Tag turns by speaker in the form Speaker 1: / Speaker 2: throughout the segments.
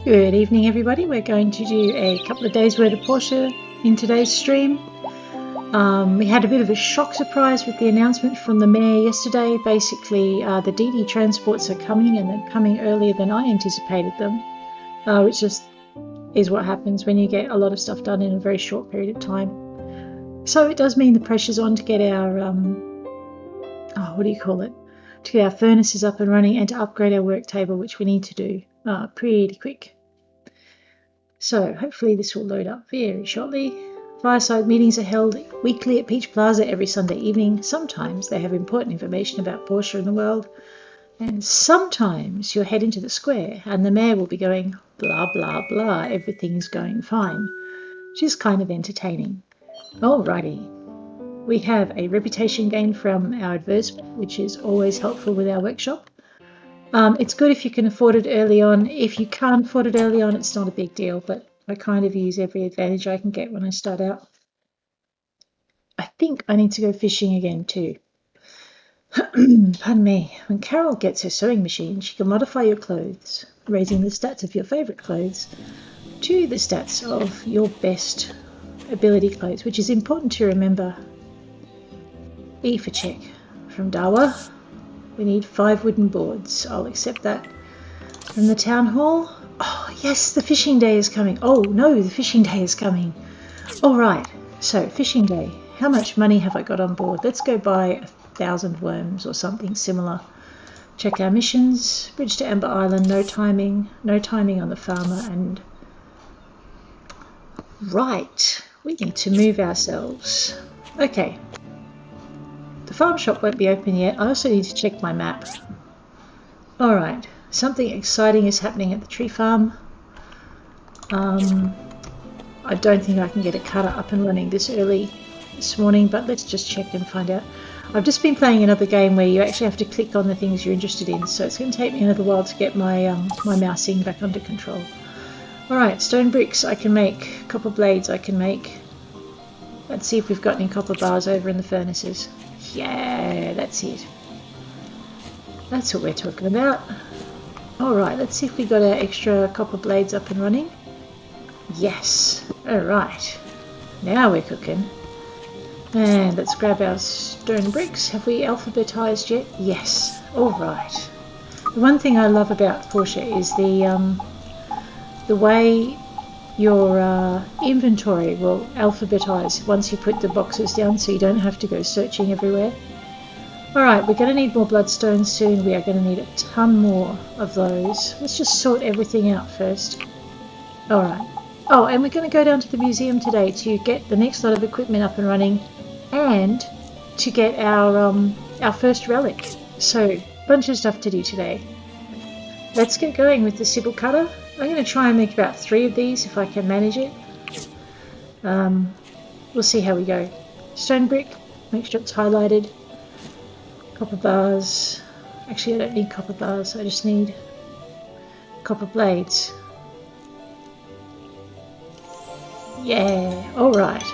Speaker 1: Good evening, everybody. We're going to do a couple of days worth of Portia in today's stream. We had a bit of a shock surprise with the announcement from the mayor yesterday. Basically, the DD transports are coming, and they're coming earlier than I anticipated them, which just is what happens when you get a lot of stuff done in a very short period of time. So it does mean the pressure's on to get our, to get our furnaces up and running and to upgrade our work table, which we need to do pretty quick. So hopefully this will load up very shortly. Fireside meetings are held weekly at Peach Plaza every Sunday evening. Sometimes they have important information about Portia and the world, and sometimes you'll head into the square and the mayor will be going blah blah blah, everything's going fine, which is kind of entertaining. Alrighty, we have a reputation gain from our advertisement, which is always helpful with our workshop. It's good if you can afford it early on. If you can't afford it early on, it's not a big deal, but I kind of use every advantage I can get when I start out. I think I need to go fishing again too. Pardon me. When Carol gets her sewing machine, she can modify your clothes, raising the stats of your favourite clothes to the stats of your best ability clothes, which is important to remember. E for check from Dawa. We need 5 wooden boards. I'll accept that. From the town hall. Oh, yes, the fishing day is coming. Oh, no, the fishing day is coming. All right, so fishing day. How much money have I got on board? Let's go buy 1,000 worms or something similar. Check our missions. Bridge to Amber Island, no timing. No timing on the farmer. And right, we need to move ourselves. Okay. The farm shop won't be open yet. I also need to check my map. Alright, something exciting is happening at the tree farm. I don't think I can get a cutter up and running this early this morning, but let's just check and find out. I've just been playing another game where you actually have to click on the things you're interested in, so it's going to take me another while to get my my mousing back under control. Alright, stone bricks I can make, copper blades I can make. Let's see if we've got any copper bars over in the furnaces. Yeah, that's it. That's what we're talking about. Alright, let's see if we got our extra copper blades up and running. Yes. Alright. Now we're cooking. And let's grab our stone bricks. Have we alphabetized yet? Yes. Alright. The one thing I love about Portia is the way your inventory will alphabetize once you put the boxes down, so you don't have to go searching everywhere. Alright, we're going to need more bloodstones soon. We are going to need a ton more of those. Let's just sort everything out first. Alright. Oh, and we're going to go down to the museum today to get the next lot of equipment up and running and to get our first relic. So, a bunch of stuff to do today. Let's get going with the Sybil cutter. I'm going to try and make about 3 of these if I can manage it. We'll see how we go. Stone brick, make sure it's highlighted. Copper bars. Actually, I don't need copper bars, I just need copper blades. Yeah, alright.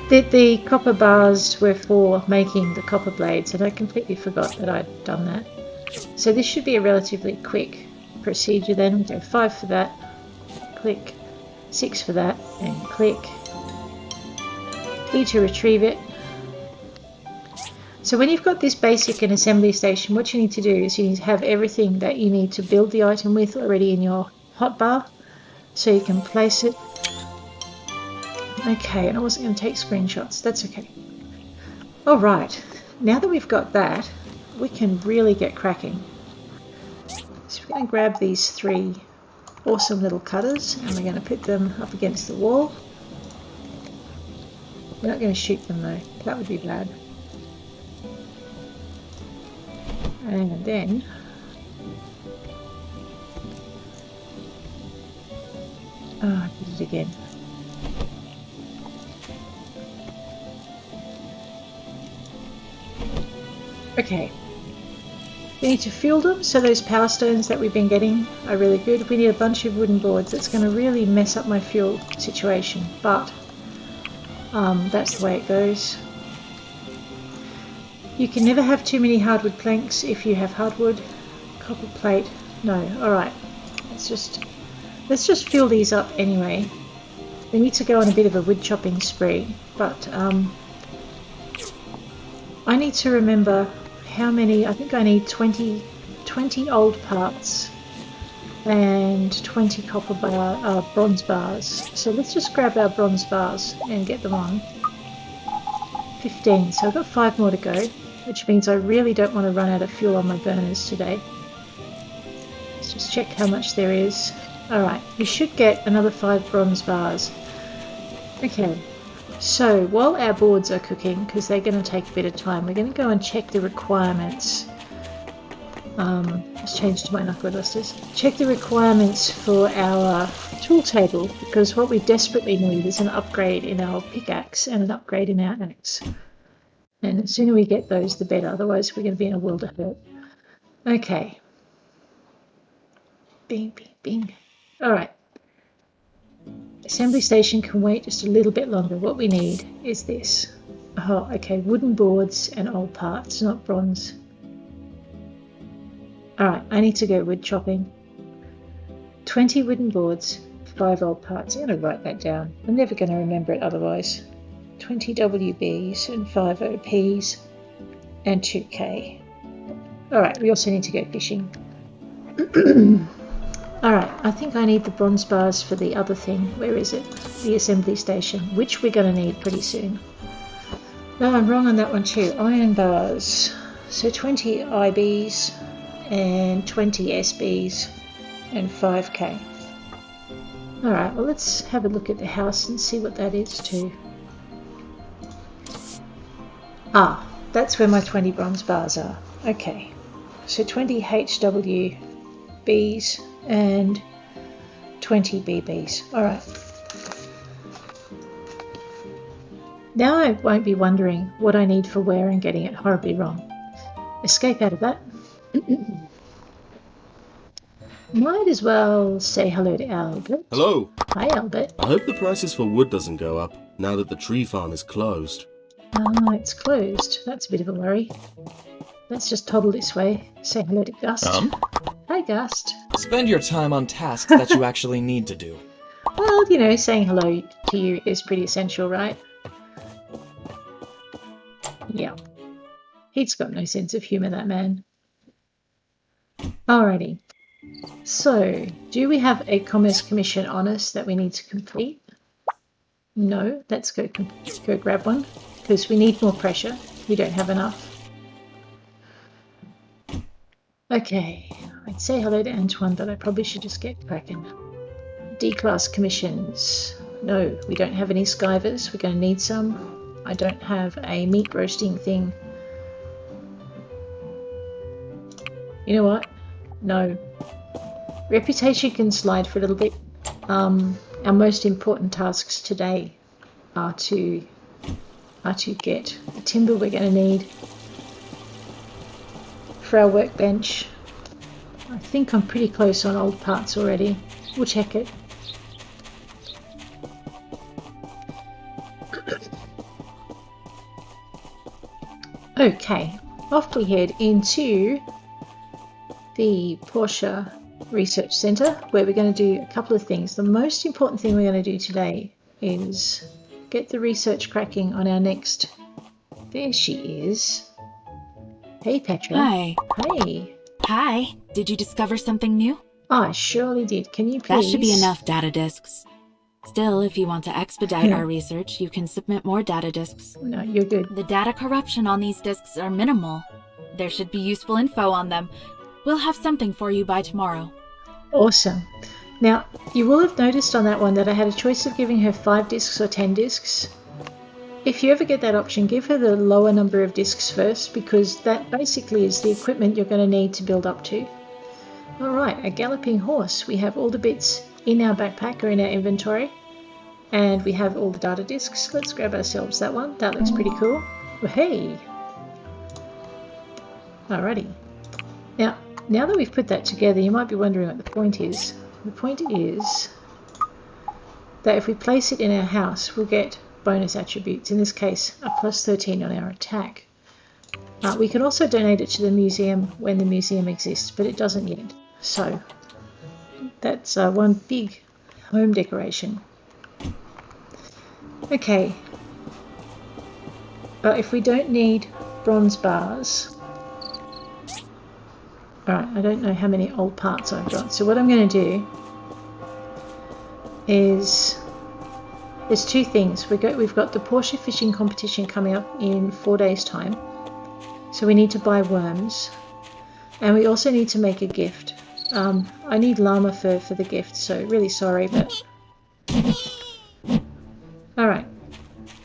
Speaker 1: The copper bars were for making the copper blades, and I completely forgot that I'd done that. So this should be a relatively quick procedure then. We'll go 5 for that, click, 6 for that, and click. E to retrieve it. So when you've got this basic and assembly station, what you need to do is you need to have everything that you need to build the item with already in your hotbar, so you can place it. Okay, and I wasn't going to take screenshots, that's okay. Alright, now that we've got that, we can really get cracking. So we're going to grab these 3 awesome little cutters and we're going to put them up against the wall. We're not going to shoot them though, that would be bad. And then I did it again. Okay. We need to fuel them, so those power stones that we've been getting are really good. We need a bunch of wooden boards. That's going to really mess up my fuel situation, but that's the way it goes. You can never have too many hardwood planks if you have hardwood. Copper plate, no, alright. Let's let's just fill these up anyway. We need to go on a bit of a wood chopping spree, but I need to remember how many. I think I need 20 old parts and 20 bronze bars. So let's just grab our bronze bars and get them on. 15, so I've got 5 more to go, which means I really don't want to run out of fuel on my burners today. Let's just check how much there is. Alright, we should get another 5 bronze bars. Okay, so while our boards are cooking, because they're going to take a bit of time, we're going to go and check the requirements. Let's change to my knuckle dusters. Check the requirements for our tool table, because what we desperately need is an upgrade in our pickaxe and an upgrade in our axe. And the sooner we get those, the better. Otherwise, we're going to be in a world of hurt. Okay. Bing, bing, bing. All right. Assembly station can wait just a little bit longer. What we need is this. Oh, okay. Wooden boards and old parts, not bronze. Alright, I need to go wood chopping. 20 wooden boards, 5 old parts. I'm going to write that down. I'm never going to remember it otherwise. 20 WBs and 5 OPs and 2K. Alright, we also need to go fishing. Alright, I think I need the bronze bars for the other thing. Where is it? The assembly station, which we're going to need pretty soon. No, I'm wrong on that one too. Iron bars. So 20 IBs and 20 SBs and 5K. Alright, well let's have a look at the house and see what that is too. Ah, that's where my 20 bronze bars are. Okay, so 20 HWBs and 20 BBs. Alright. Now I won't be wondering what I need for where and getting it horribly wrong. Escape out of that. Might as well say hello to Albert.
Speaker 2: Hello.
Speaker 1: Hi, Albert.
Speaker 2: I hope the prices for wood doesn't go up now that the tree farm is closed.
Speaker 1: Oh, it's closed. That's a bit of a worry. Let's just toddle this way. Say hello to Gust. Hi, Gust.
Speaker 3: Spend your time on tasks that you actually need to do.
Speaker 1: Well, you know, saying hello to you is pretty essential, right? Yeah. He's got no sense of humour, that man. Alrighty. So, do we have a Commerce Commission on us that we need to complete? No. Let's go grab one, because we need more pressure. We don't have enough. Okay. I'd say hello to Antoine, but I probably should just get cracking. D-class commissions. No, we don't have any skivers. We're going to need some. I don't have a meat roasting thing. You know what? No. Reputation can slide for a little bit. Our most important tasks today are to get the timber we're going to need for our workbench. I think I'm pretty close on old parts already. We'll check it. Okay, off we head into the Portia Research Centre, where we're going to do a couple of things. The most important thing we're going to do today is get the research cracking on our next... There she is. Hey, Petra.
Speaker 4: Hi.
Speaker 1: Hey.
Speaker 4: Hi. Did you discover something new?
Speaker 1: I surely did. Can you please?
Speaker 4: That should be enough data disks. Still, if you want to expedite our research, you can submit more data disks.
Speaker 1: No, you're good.
Speaker 4: The data corruption on these disks are minimal. There should be useful info on them. We'll have something for you by tomorrow.
Speaker 1: Awesome. Now, you will have noticed on that one that I had a choice of giving her 5 discs or 10 discs. If you ever get that option, give her the lower number of discs first, because that basically is the equipment you're going to need to build up to. Alright, a galloping horse. We have all the bits in our backpack or in our inventory, and we have all the data discs. Let's grab ourselves that one. That looks pretty cool. Well, hey! Alrighty. Now that we've put that together, you might be wondering what the point is. The point is that if we place it in our house, we'll get bonus attributes. In this case, a plus 13 on our attack. We can also donate it to the museum when the museum exists, but it doesn't yet. So, That's one big home decoration. Okay. If we don't need bronze bars... Alright, I don't know how many old parts I've got. So what I'm going to do is... There's two things. We've got the Portia fishing competition coming up in 4 days' time. So we need to buy worms. And we also need to make a gift. I need llama fur for the gift, so really sorry, but... Alright.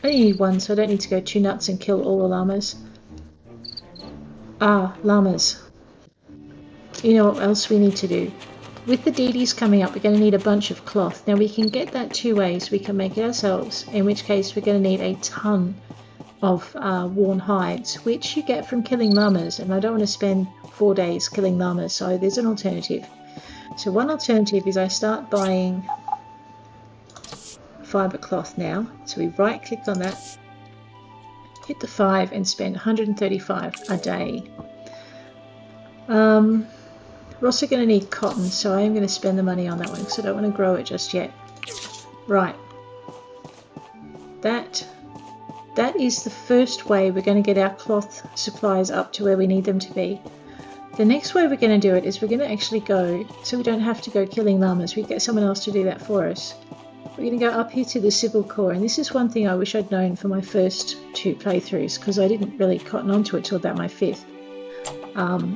Speaker 1: I only need one, so I don't need to go too nuts and kill all the llamas. Llamas. You know what else we need to do? With the deities coming up, we're going to need a bunch of cloth. Now we can get that two ways. We can make it ourselves, in which case we're going to need a ton of worn hides, which you get from killing llamas, and I don't want to spend 4 days killing llamas, so there's an alternative. So one alternative is I start buying fibre cloth now. So we right click on that, hit the 5 and spend 135 a day. We're also going to need cotton, so I am going to spend the money on that one because I don't want to grow it just yet. Right. That is the first way we're going to get our cloth supplies up to where we need them to be. The next way we're going to do it is we're going to actually go, so we don't have to go killing llamas, we get someone else to do that for us. We're going to go up here to the civil core, and this is one thing I wish I'd known for my first 2 playthroughs, because I didn't really cotton onto it till about my 5th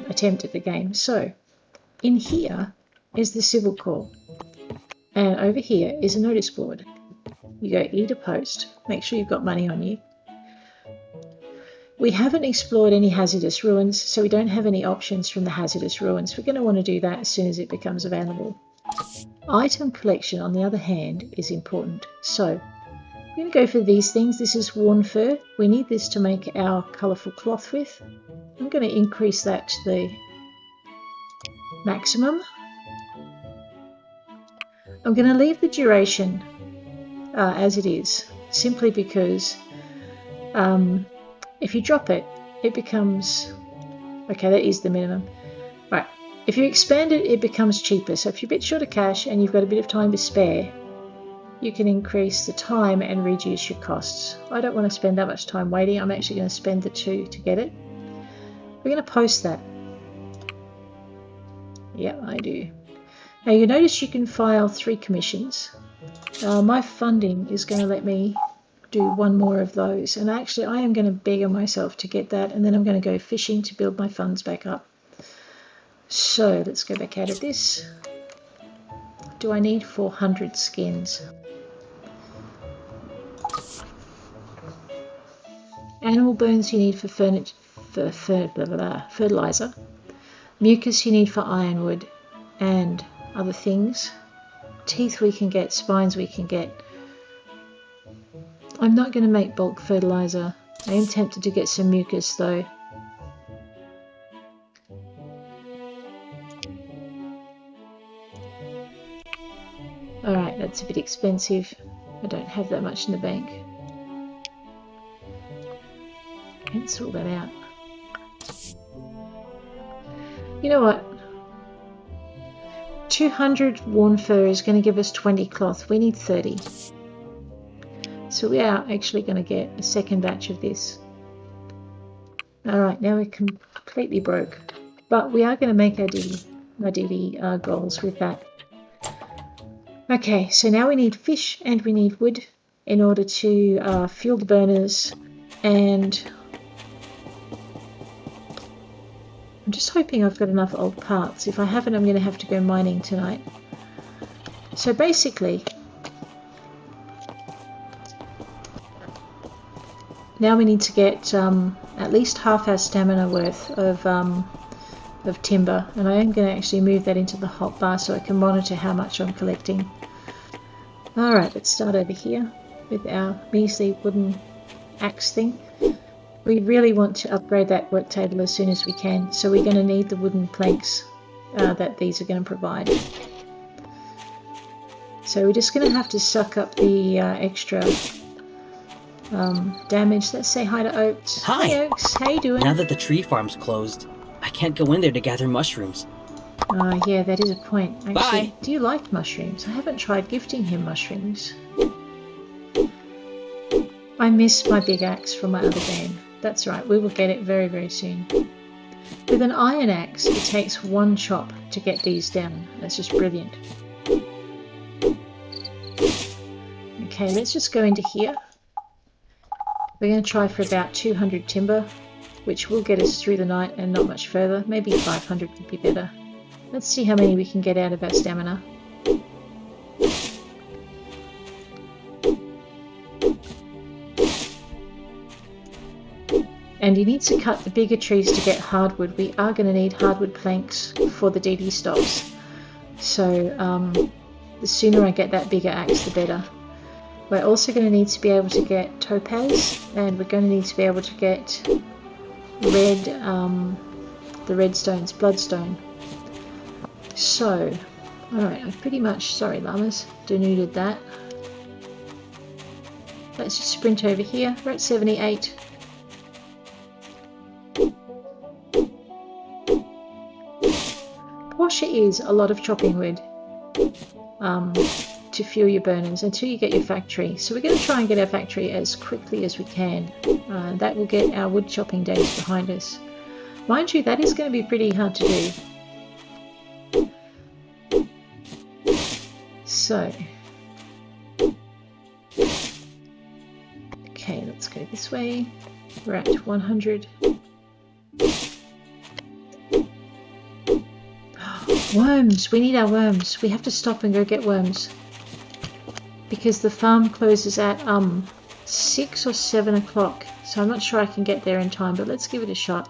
Speaker 1: attempt at the game. So, in here is the civil core, and over here is a notice board. You go E to post, make sure you've got money on you. We haven't explored any hazardous ruins, so we don't have any options from the hazardous ruins. We're going to want to do that as soon as it becomes available. Item collection, on the other hand, is important. So, we're going to go for these things. This is worn fur. We need this to make our colourful cloth with. I'm going to increase that to the maximum. I'm going to leave the duration as it is, simply because if you drop it, it becomes... Okay, that is the minimum. Right, if you expand it, it becomes cheaper. So if you're a bit short of cash and you've got a bit of time to spare, you can increase the time and reduce your costs. I don't want to spend that much time waiting. I'm actually going to spend the 2 to get it. We're going to post that. Yeah, I do. Now you notice you can file 3 commissions. My funding is going to let me do 1 more of those, and actually I am going to beggar myself to get that, and then I'm going to go fishing to build my funds back up. So let's go back out of this. Do I need 400 skins? Animal bones you need for fertilizer. Mucus you need for ironwood and other things. Teeth we can get, spines we can get. I'm not going to make bulk fertilizer. I am tempted to get some mucus though. Alright, that's a bit expensive. I don't have that much in the bank. Cancel that out. You know what? 200 worn fur is going to give us 20 cloth. We need 30. So we are actually going to get a second batch of this. Alright, now we're completely broke. But we are going to make our daily goals with that. Okay, so now we need fish and we need wood in order to fuel the burners, and I'm just hoping I've got enough old parts. If I haven't, I'm going to have to go mining tonight. So basically, now we need to get at least half our stamina worth of timber, and I am going to actually move that into the hotbar so I can monitor how much I'm collecting. Alright, let's start over here with our measly wooden axe thing. We really want to upgrade that work table as soon as we can, so we're going to need the wooden planks that these are going to provide. So we're just going to have to suck up the extra damage. Let's say hi to Oaks.
Speaker 5: Hi!
Speaker 1: Hey Oaks, how you doing?
Speaker 5: Now that the tree farm's closed, I can't go in there to gather mushrooms.
Speaker 1: Yeah, that is a point. Actually,
Speaker 3: Bye.
Speaker 1: do you like mushrooms? I haven't tried gifting him mushrooms. I miss my big axe from my other game. That's right, we will get it very, very soon. With an iron axe, it takes one chop to get these down. That's just brilliant. Okay, let's just go into here. We're going to try for about 200 timber, which will get us through the night and not much further. Maybe 500 would be better. Let's see how many we can get out of our stamina. And you need to cut the bigger trees to get hardwood. We are going to need hardwood planks for the DD stops. So the sooner I get that bigger axe, the better. We're also going to need to be able to get topaz, and we're going to need to be able to get red, the red stones, bloodstone. So, alright, I've pretty much, sorry llamas, denuded that. Let's just sprint over here. We're at 78. Portia is a lot of chopping wood to fuel your burners until you get your factory. So we're going to try and get our factory as quickly as we can. That will get our wood chopping days behind us. Mind you, that is going to be pretty hard to do. So, okay, let's go this way. We're at 100. Worms! We need our worms. We have to stop and go get worms. Because the farm closes at 6 or 7 o'clock. So I'm not sure I can get there in time, but let's give it a shot.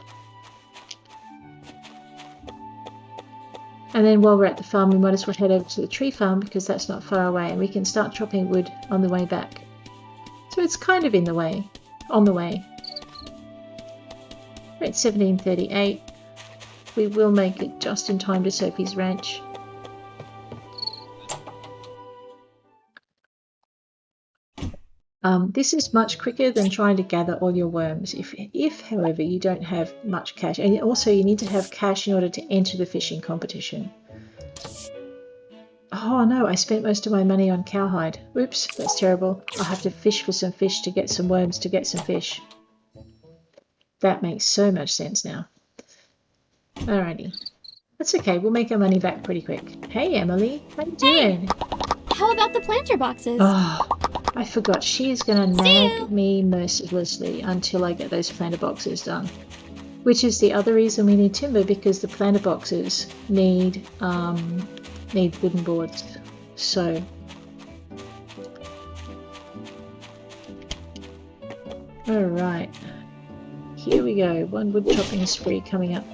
Speaker 1: And then while we're at the farm, we might as well head over to the tree farm because that's not far away and we can start chopping wood on the way back. So it's kind of in the way, on the way. We're at 1738. We will make it just in time to Sophie's ranch. This is much quicker than trying to gather all your worms if however you don't have much cash, and also you need to have cash in order to enter the fishing competition. Oh no, I spent most of my money on cowhide. Oops, that's terrible. I'll have to fish for some fish to get some worms to get some fish. That makes so much sense now. Alrighty. That's okay, we'll make our money back pretty quick. Hey Emily, how you doing?
Speaker 5: How about the planter boxes?
Speaker 1: Oh, I forgot. She is going to nag me mercilessly until I get those planter boxes done. Which is the other reason we need timber, because the planter boxes need wooden boards. So, alright. Here we go. One wood chopping spree coming up.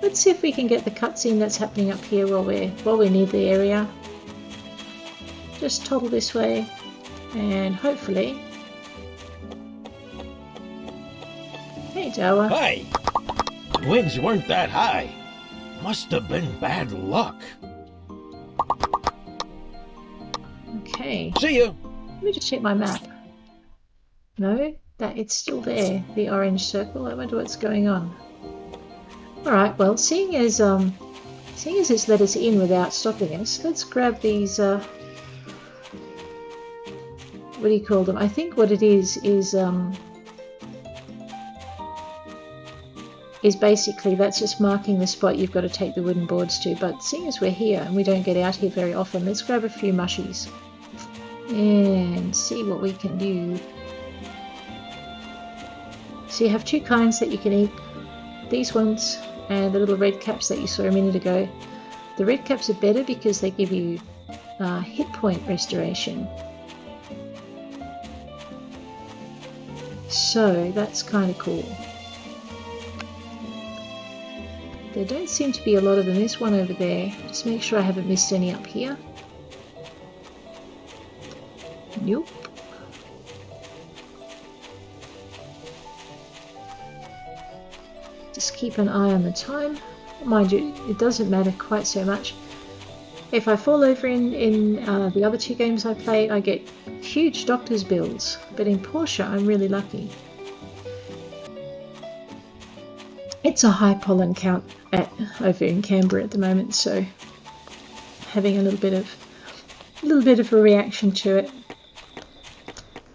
Speaker 1: Let's see if we can get the cutscene that's happening up here while we're near the area. Just toddle this way. And hopefully... Hey, Dawa.
Speaker 6: Hi! Winds weren't that high. Must have been bad luck.
Speaker 1: Okay.
Speaker 6: See you!
Speaker 1: Let me just check my map. No? That it's still there. The orange circle. I wonder what's going on. Alright, well, seeing as it's let us in without stopping us, let's grab these... what do you call them? I think what it is basically that's just marking the spot you've got to take the wooden boards to. But seeing as we're here and we don't get out here very often, let's grab a few mushies and see what we can do. So you have two kinds that you can eat. These ones and the little red caps that you saw a minute ago. The red caps are better because they give you hit point restoration. So that's kind of cool. There don't seem to be a lot of them. There's one over there. Just make sure I haven't missed any up here. Nope. Just keep an eye on the time. Mind you, it doesn't matter quite so much. If I fall over in the other two games I play, I get huge doctor's bills. But in Portia, I'm really lucky. It's a high pollen count over in Canberra at the moment, so having a little bit of a reaction to it.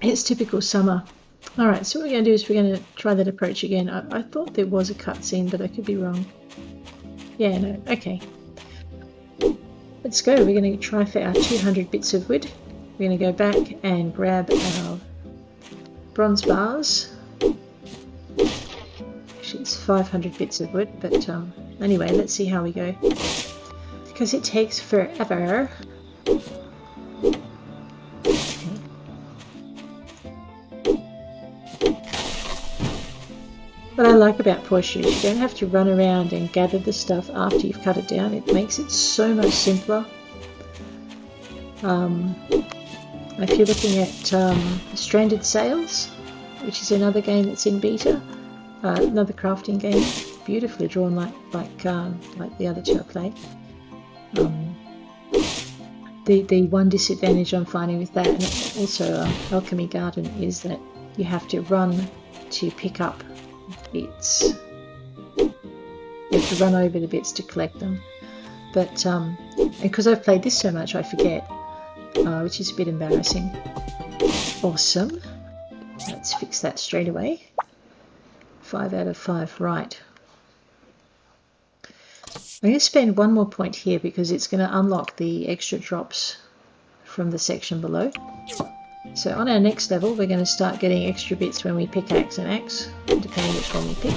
Speaker 1: It's typical summer. Alright, so what we're going to do is we're going to try that approach again. I thought there was a cutscene, but I could be wrong. Yeah, no, okay. Let's go. We're going to try for our 200 bits of wood. We're going to go back and grab our bronze bars. Actually, it's 500 bits of wood, but anyway, let's see how we go. Because it takes forever. What I like about Portia is you don't have to run around and gather the stuff after you've cut it down. It makes it so much simpler. If you're looking at Stranded Sails, which is another game that's in beta, another crafting game, beautifully drawn like the other two I played. The one disadvantage I'm finding with that, and also Alchemy Garden, is that you have to run to pick up bits. You have to run over the bits to collect them. But because I've played this so much, I forget, which is a bit embarrassing. Awesome. Let's fix that straight away. 5 out of 5, right. I'm going to spend one more point here because it's going to unlock the extra drops from the section below. So on our next level, we're going to start getting extra bits when we pickaxe and axe, depending which one we pick.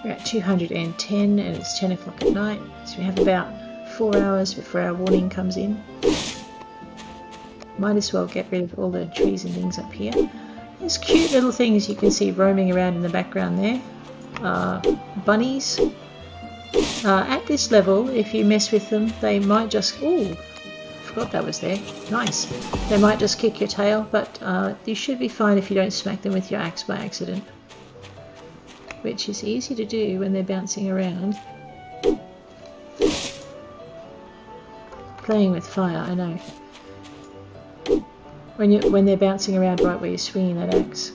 Speaker 1: We're at 210 and it's 10 o'clock at night, so we have about 4 hours before our warning comes in. Might as well get rid of all the trees and things up here. There's cute little things you can see roaming around in the background there. Bunnies. At this level, if you mess with them, they might just... Ooh! Forgot that was there. Nice. They might just kick your tail, but you should be fine if you don't smack them with your axe by accident. Which is easy to do when they're bouncing around. Playing with fire, I know. When they're bouncing around right where you're swinging that axe.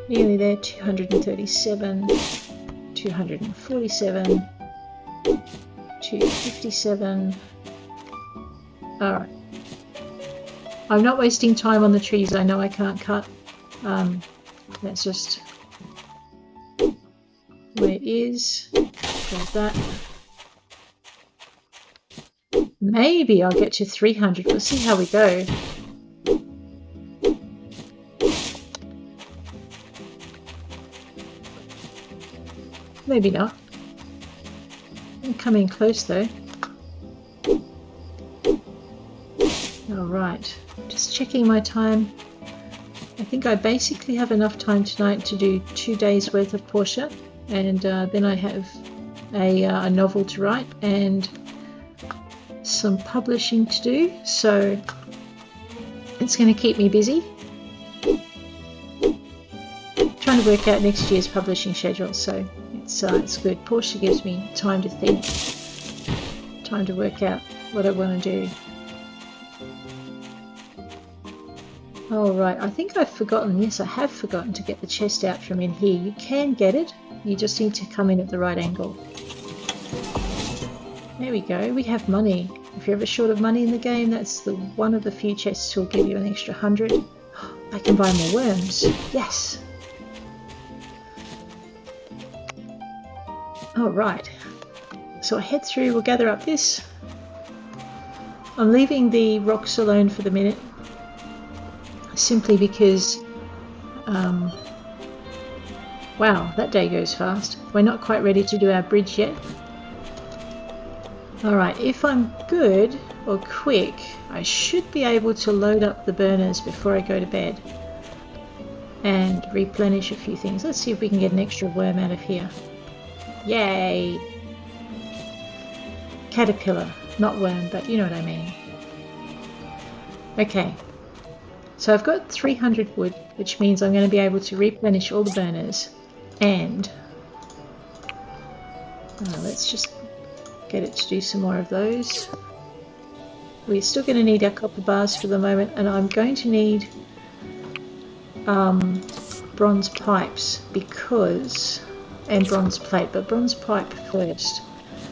Speaker 1: Nearly there, 237, 247, 257. Alright. I'm not wasting time on the trees I know I can't cut. That's just the way it is. Grab that. Maybe I'll get to 300. We'll see how we go. Maybe not. I'm coming close though. Alright, just checking my time. I think I basically have enough time tonight to do 2 days worth of Portia, and then I have a novel to write and some publishing to do, so it's going to keep me busy. Trying to work out next year's publishing schedule, so it's good. Portia gives me time to think, time to work out what I want to do. Alright, I think I've forgotten, yes I have forgotten to get the chest out from in here. You can get it, you just need to come in at the right angle. There we go, we have money. If you're ever short of money in the game, that's one of the few chests will give you an extra 100. I can buy more worms, yes! Alright, so I'll head through, we'll gather up this. I'm leaving the rocks alone for the minute, simply because, wow, that day goes fast. We're not quite ready to do our bridge yet. Alright, if I'm good or quick, I should be able to load up the burners before I go to bed and replenish a few things. Let's see if we can get an extra worm out of here. Yay! Caterpillar, not worm, but you know what I mean. Okay, so I've got 300 wood, which means I'm going to be able to replenish all the burners, and let's just get it to do some more of those. We're still going to need our copper bars for the moment, and I'm going to need bronze pipes because, and bronze plate, but bronze pipe first.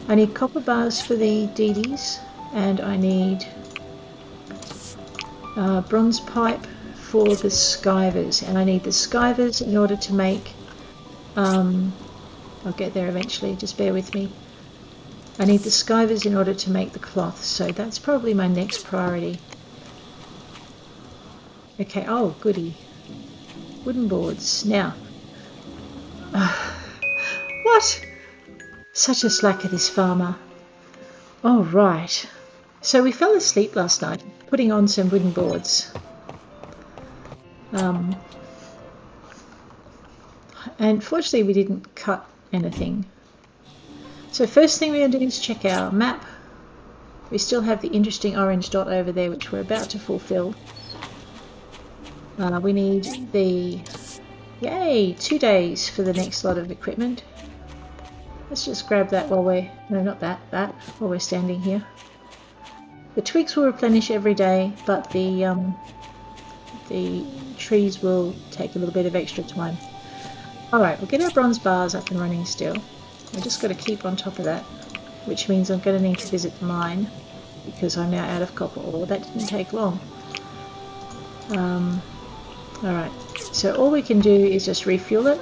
Speaker 1: I need copper bars for the DDs, and I need bronze pipe for the skivers, and I need the skivers in order to make, I'll get there eventually, just bear with me. I need the skivers in order to make the cloth, so that's probably my next priority. Okay, oh goody. Wooden boards. Now, what? Such a slacker, this farmer. All right. So we fell asleep last night, putting on some wooden boards. And fortunately we didn't cut anything. So first thing we're going to do is check our map. We still have the interesting orange dot over there, which we're about to fulfill. We need the, yay, 2 days for the next lot of equipment. Let's just grab that while we're, no, not that, while we're standing here. The twigs will replenish every day, but the trees will take a little bit of extra time. Alright, we'll get our bronze bars up and running still. We've just got to keep on top of that, which means I'm going to need to visit the mine because I'm now out of copper ore. That didn't take long. Alright, so all we can do is just refuel it.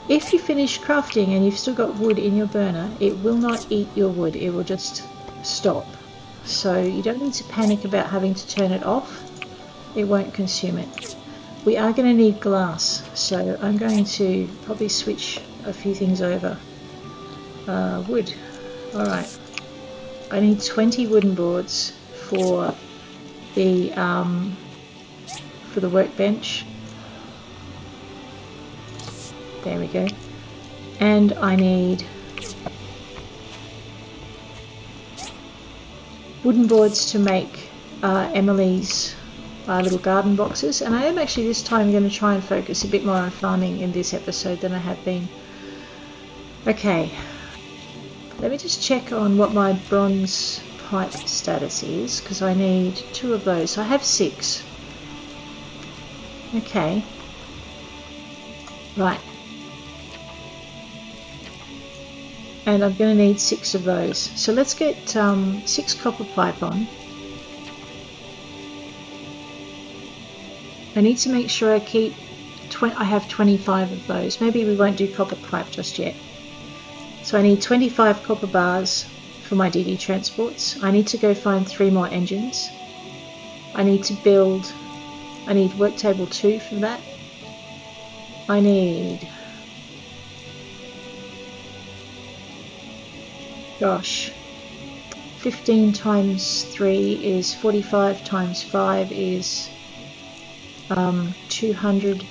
Speaker 1: If you finish crafting and you've still got wood in your burner, it will not eat your wood, it will just stop. So you don't need to panic about having to turn it off, it won't consume it. We are going to need glass, so I'm going to probably switch a few things over. Wood, alright. I need 20 wooden boards for the workbench. There we go. And I need wooden boards to make Emily's little garden boxes. And I am actually this time going to try and focus a bit more on farming in this episode than I have been. Okay, let me just check on what my bronze pipe status is, because I need 2 of those. So I have 6. Okay. Right. And I'm going to need 6 of those. So let's get 6 copper pipe on. I need to make sure I keep I have 25 of those. Maybe we won't do copper pipe just yet. So I need 25 copper bars for my DD transports. I need to go find 3 more engines. I need to build, I need work table 2 for that. I need, gosh, 15 times 3 is 45 times 5 is 200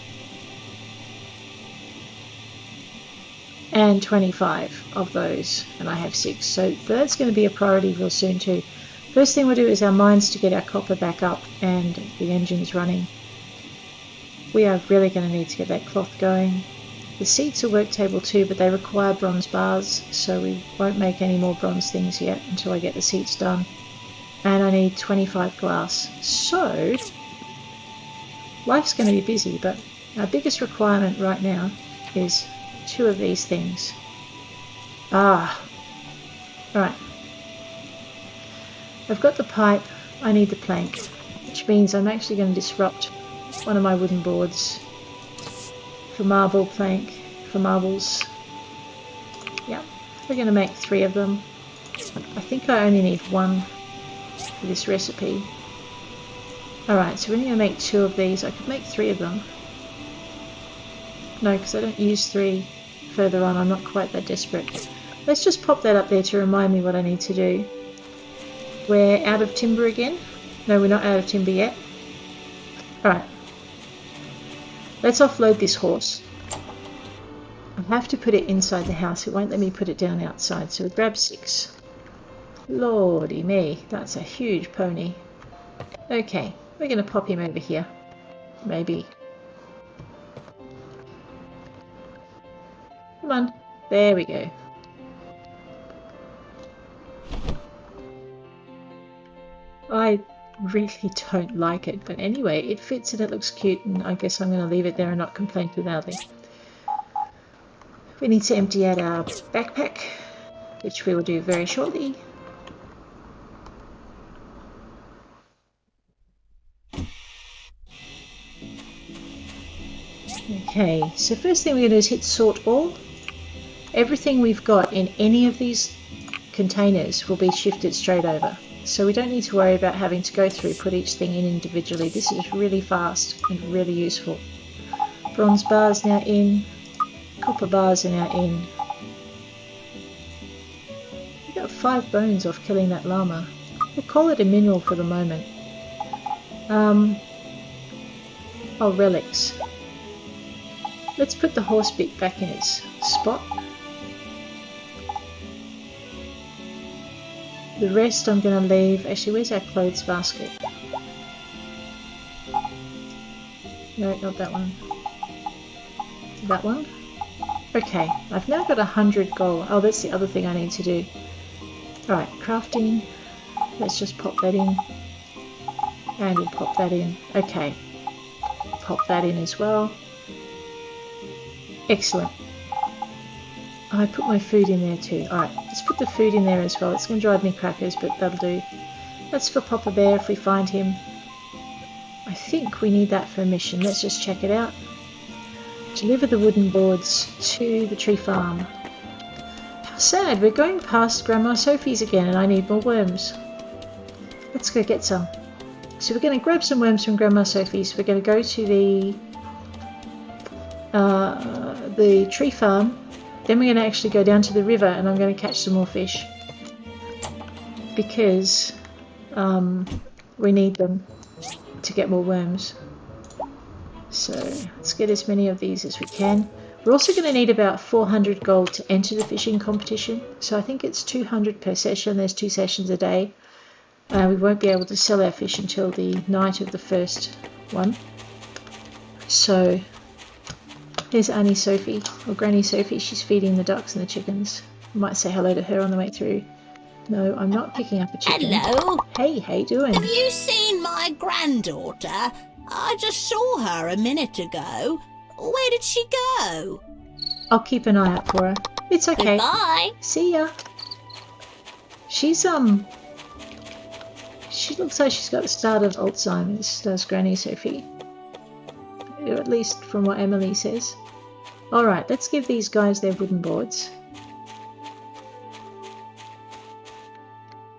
Speaker 1: and 25 of those, and I have 6, so that's going to be a priority real soon too. First thing we'll do is our mines to get our copper back up and the engines running. We are really going to need to get that cloth going. The seats are work table 2, but they require bronze bars, so we won't make any more bronze things yet until I get the seats done. And I need 25 glass. So life's going to be busy, but our biggest requirement right now is 2 of these things. Alright. I've got the pipe, I need the plank, which means I'm actually going to disrupt one of my wooden boards for marble plank, for marbles. Yeah, we're going to make 3 of them. I think I only need 1 for this recipe. Alright, so we're going to make 2 of these. I could make 3 of them. No, because I don't use 3 further on. I'm not quite that desperate. Let's just pop that up there to remind me what I need to do. We're out of timber again. No, we're not out of timber yet. Alright. Let's offload this horse. I have to put it inside the house. It won't let me put it down outside. So we grab 6. Lordy me, that's a huge pony. Okay, we're going to pop him over here. Maybe. Come on. There we go. really don't like it, but anyway, it fits and it looks cute, and I guess I'm going to leave it there and not complain too loudly. We need to empty out our backpack, which we will do very shortly. Okay, so first thing we're going to do is hit sort all. Everything we've got in any of these containers will be shifted straight over. So we don't need to worry about having to go through, put each thing in individually. This is really fast and really useful. Bronze bars now in, copper bars are now in. We got 5 bones off killing that llama. We'll call it a mineral for the moment. Oh, relics. Let's put the horse bit back in its spot. The rest I'm going to leave. Actually, where's our clothes basket? No, not that one. That one? Okay, I've now got 100 gold. Oh, that's the other thing I need to do. Alright, crafting. Let's just pop that in. And we'll pop that in. Okay. Pop that in as well. Excellent. I put my food in there too. Alright, let's put the food in there as well. It's going to drive me crackers, but that'll do. That's for Papa Bear if we find him. I think we need that for a mission. Let's just check it out. Deliver the wooden boards to the tree farm. How sad, we're going past Grandma Sophie's again and I need more worms. Let's go get some. So we're going to grab some worms from Grandma Sophie's. We're going to go to the tree farm. Then we're going to actually go down to the river and I'm going to catch some more fish. Because we need them to get more worms. So let's get as many of these as we can. We're also going to need about 400 gold to enter the fishing competition. So I think it's 200 per session. There's 2 sessions a day. We won't be able to sell our fish until the night of the first one. So here's Auntie Sophie, or Granny Sophie. She's feeding the ducks and the chickens. I might say hello to her on the way through. No, I'm not picking up a chicken.
Speaker 7: Hello.
Speaker 1: Hey, how you doing?
Speaker 7: Have you seen my granddaughter? I just saw her a minute ago. Where did she go?
Speaker 1: I'll keep an eye out for her. It's okay.
Speaker 7: Goodbye.
Speaker 1: See ya. She's she looks like she's got the start of Alzheimer's, does Granny Sophie. Or at least from what Emily says. Alright, let's give these guys their wooden boards.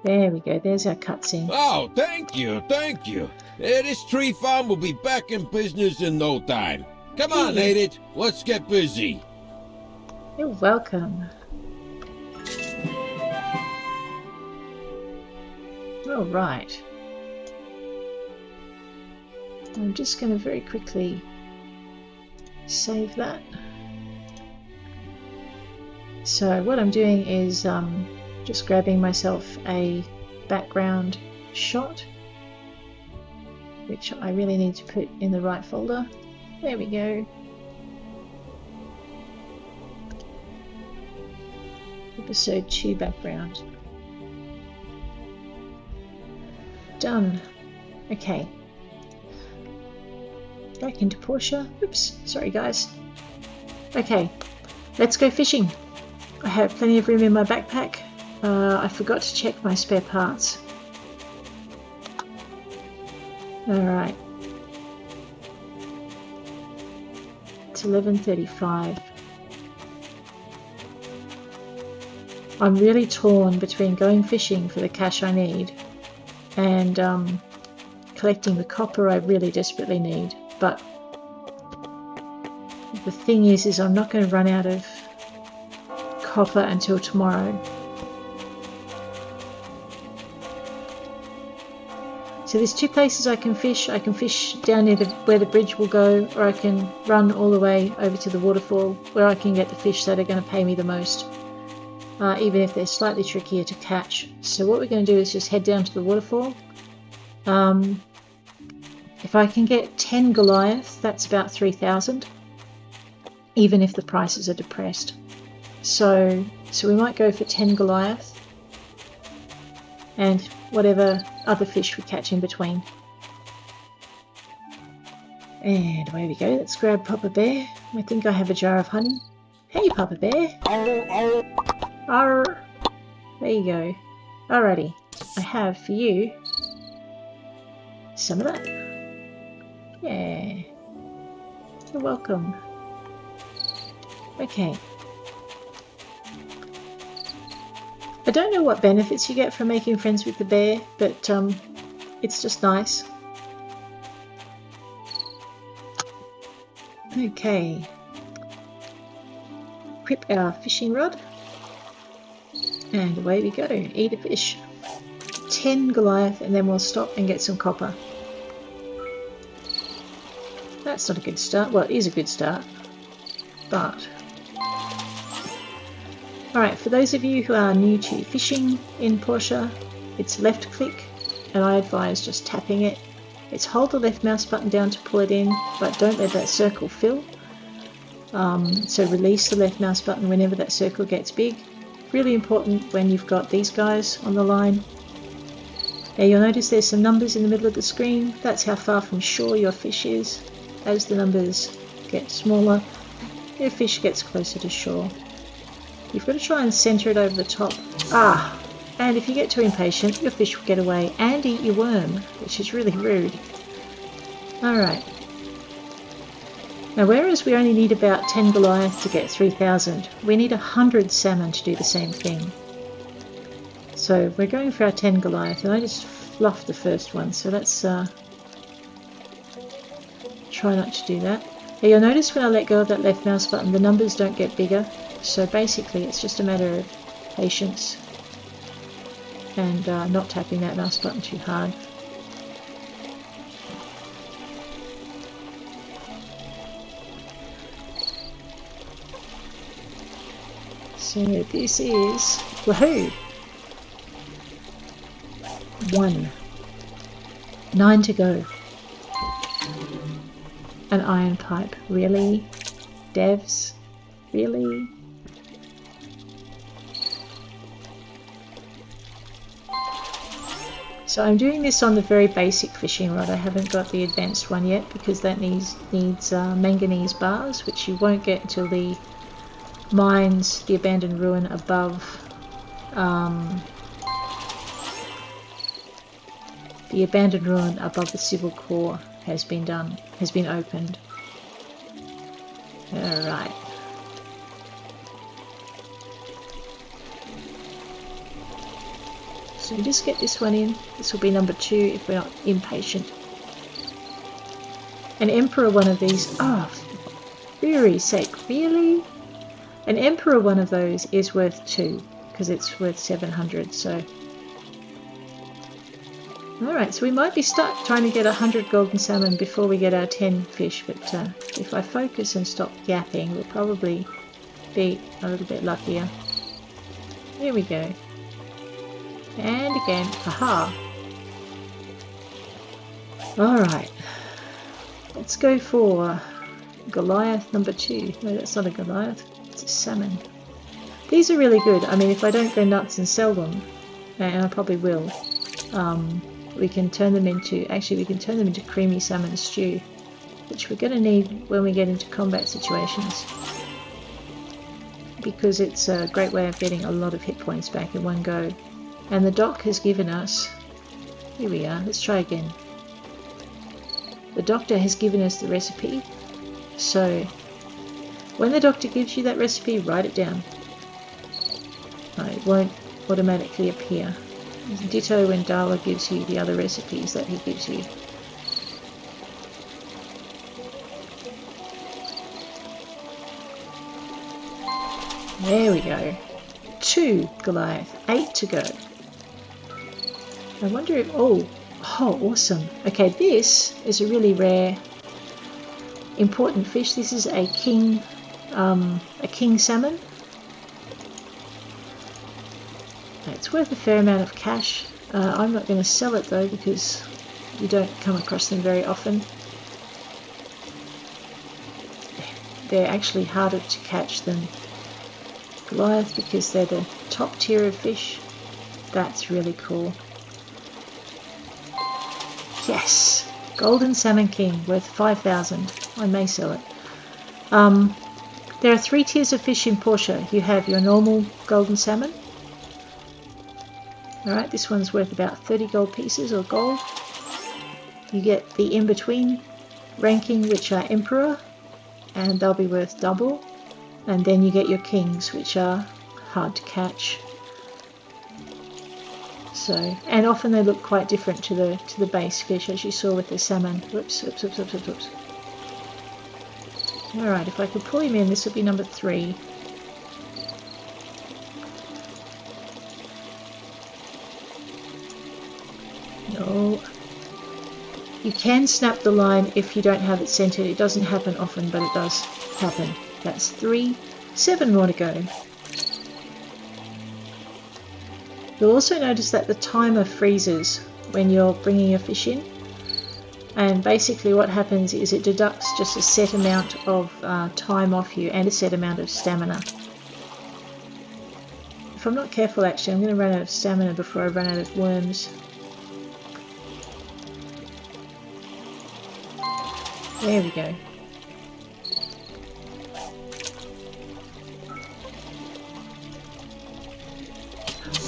Speaker 1: There we go, there's our cutscene.
Speaker 6: Oh, thank you, thank you. This tree farm will be back in business in no time. Come on, Edith, let's get busy.
Speaker 1: You're welcome. Alright. I'm just going to very quickly save that. So what I'm doing is just grabbing myself a background shot, which I really need to put in the right folder. There we go. Episode 2 background. Done. Okay. Back into Portia. Oops, sorry guys. Okay, let's go fishing. I have plenty of room in my backpack. I forgot to check my spare parts. Alright. It's 11:35. I'm really torn between going fishing for the cash I need and collecting the copper I really desperately need. But the thing is I'm not going to run out of copper until tomorrow. So there's 2 places I can fish. I can fish down near where the bridge will go, or I can run all the way over to the waterfall where I can get the fish that are going to pay me the most, even if they're slightly trickier to catch. So what we're going to do is just head down to the waterfall. If I can get 10 Goliath, that's about 3,000, even if the prices are depressed. So we might go for 10 Goliath. and whatever other fish we catch in between. And away we go. Let's grab Papa Bear. I think I have a jar of honey. Hey, Papa Bear. Arr. There you go. Alrighty. I have for you some of that. Yeah. You're welcome. Okay. I don't know what benefits you get from making friends with the bear, but it's just nice. Okay. Equip our fishing rod. And away we go. Eat a fish. 10 Goliath, and then we'll stop and get some copper. That's not a good start. Well, it is a good start, but... Alright, for those of you who are new to fishing in Portia, it's left click, and I advise just tapping it. It's hold the left mouse button down to pull it in, but don't let that circle fill. So release the left mouse button whenever that circle gets big. Really important when you've got these guys on the line. Now you'll notice there's some numbers in the middle of the screen. That's how far from shore your fish is. As the numbers get smaller, your fish gets closer to shore. You've got to try and center it over the top. Ah! And if you get too impatient, your fish will get away and eat your worm, which is really rude. Alright. Now whereas we only need about 10 Goliath to get 3,000, we need 100 salmon to do the same thing. So we're going for our 10 Goliath, and I just fluffed the first one, so let's try not to do that. Now you'll notice when I let go of that left mouse button, the numbers don't get bigger, so basically it's just a matter of patience and not tapping that mouse button too hard. So this is, woohoo! 1. 9 to go. An iron pipe, really? Devs, really? So I'm doing this on the very basic fishing rod. I haven't got the advanced one yet because that needs manganese bars, which you won't get until the mines, the abandoned ruin above the abandoned ruin above the civil core has been opened. Alright. So we just get this one in. This will be number 2 if we're not impatient. An emperor one of these. Oh, fury's sake, really? An emperor one of those is worth 2 because it's worth 700. So, alright, so we might be stuck trying to get 100 golden salmon before we get our 10 fish. But if I focus and stop yapping, we'll probably be a little bit luckier. There we go. And again, haha. Alright, let's go for Goliath number 2. No, that's not a Goliath, it's a salmon. These are really good. I mean, if I don't go nuts and sell them, and I probably will, we can turn them into creamy salmon stew, which we're going to need when we get into combat situations, because it's a great way of getting a lot of hit points back in one go. And the doc has given us, here we are, let's try again. The doctor has given us the recipe, so when the doctor gives you that recipe, write it down. It won't automatically appear. Ditto when Darla gives you the other recipes that he gives you. There we go. 2 Goliath, 8 to go. I wonder if, oh, awesome. Okay, this is a really rare, important fish. This is a king salmon. It's worth a fair amount of cash. I'm not going to sell it though because you don't come across them very often. They're actually harder to catch than Goliath because they're the top tier of fish. That's really cool. Yes! Golden Salmon King, worth 5,000. I may sell it. There are 3 tiers of fish in Portia. You have your normal golden salmon. Alright, this one's worth about 30 gold pieces or gold. You get the in-between ranking, which are Emperor, and they'll be worth double. And then you get your Kings, which are hard to catch. So, and often they look quite different to the base fish, as you saw with the salmon. Whoops, whoops, whoops, whoops, whoops, whoops. Alright, if I could pull him in, this would be number 3. No. You can snap the line if you don't have it centered. It doesn't happen often, but it does happen. That's 3. 7 more to go. You'll also notice that the timer freezes when you're bringing a fish in. And basically what happens is it deducts just a set amount of time off you and a set amount of stamina. If I'm not careful, actually, I'm going to run out of stamina before I run out of worms. There we go.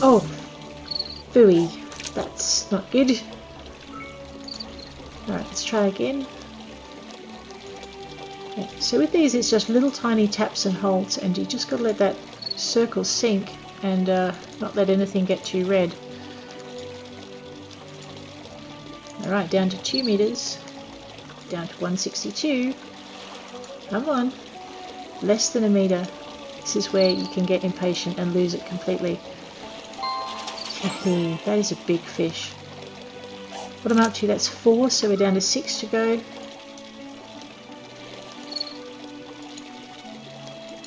Speaker 1: Oh, booey. That's not good. Alright, let's try again. Okay, so with these it's just little tiny taps and holds, and you just got to let that circle sink and not let anything get too red. Alright, down to 2 meters. Down to 162. Come on. Less than a meter. This is where you can get impatient and lose it completely. Okay, that is a big fish. What I'm up to, that's 4, so we're down to 6 to go.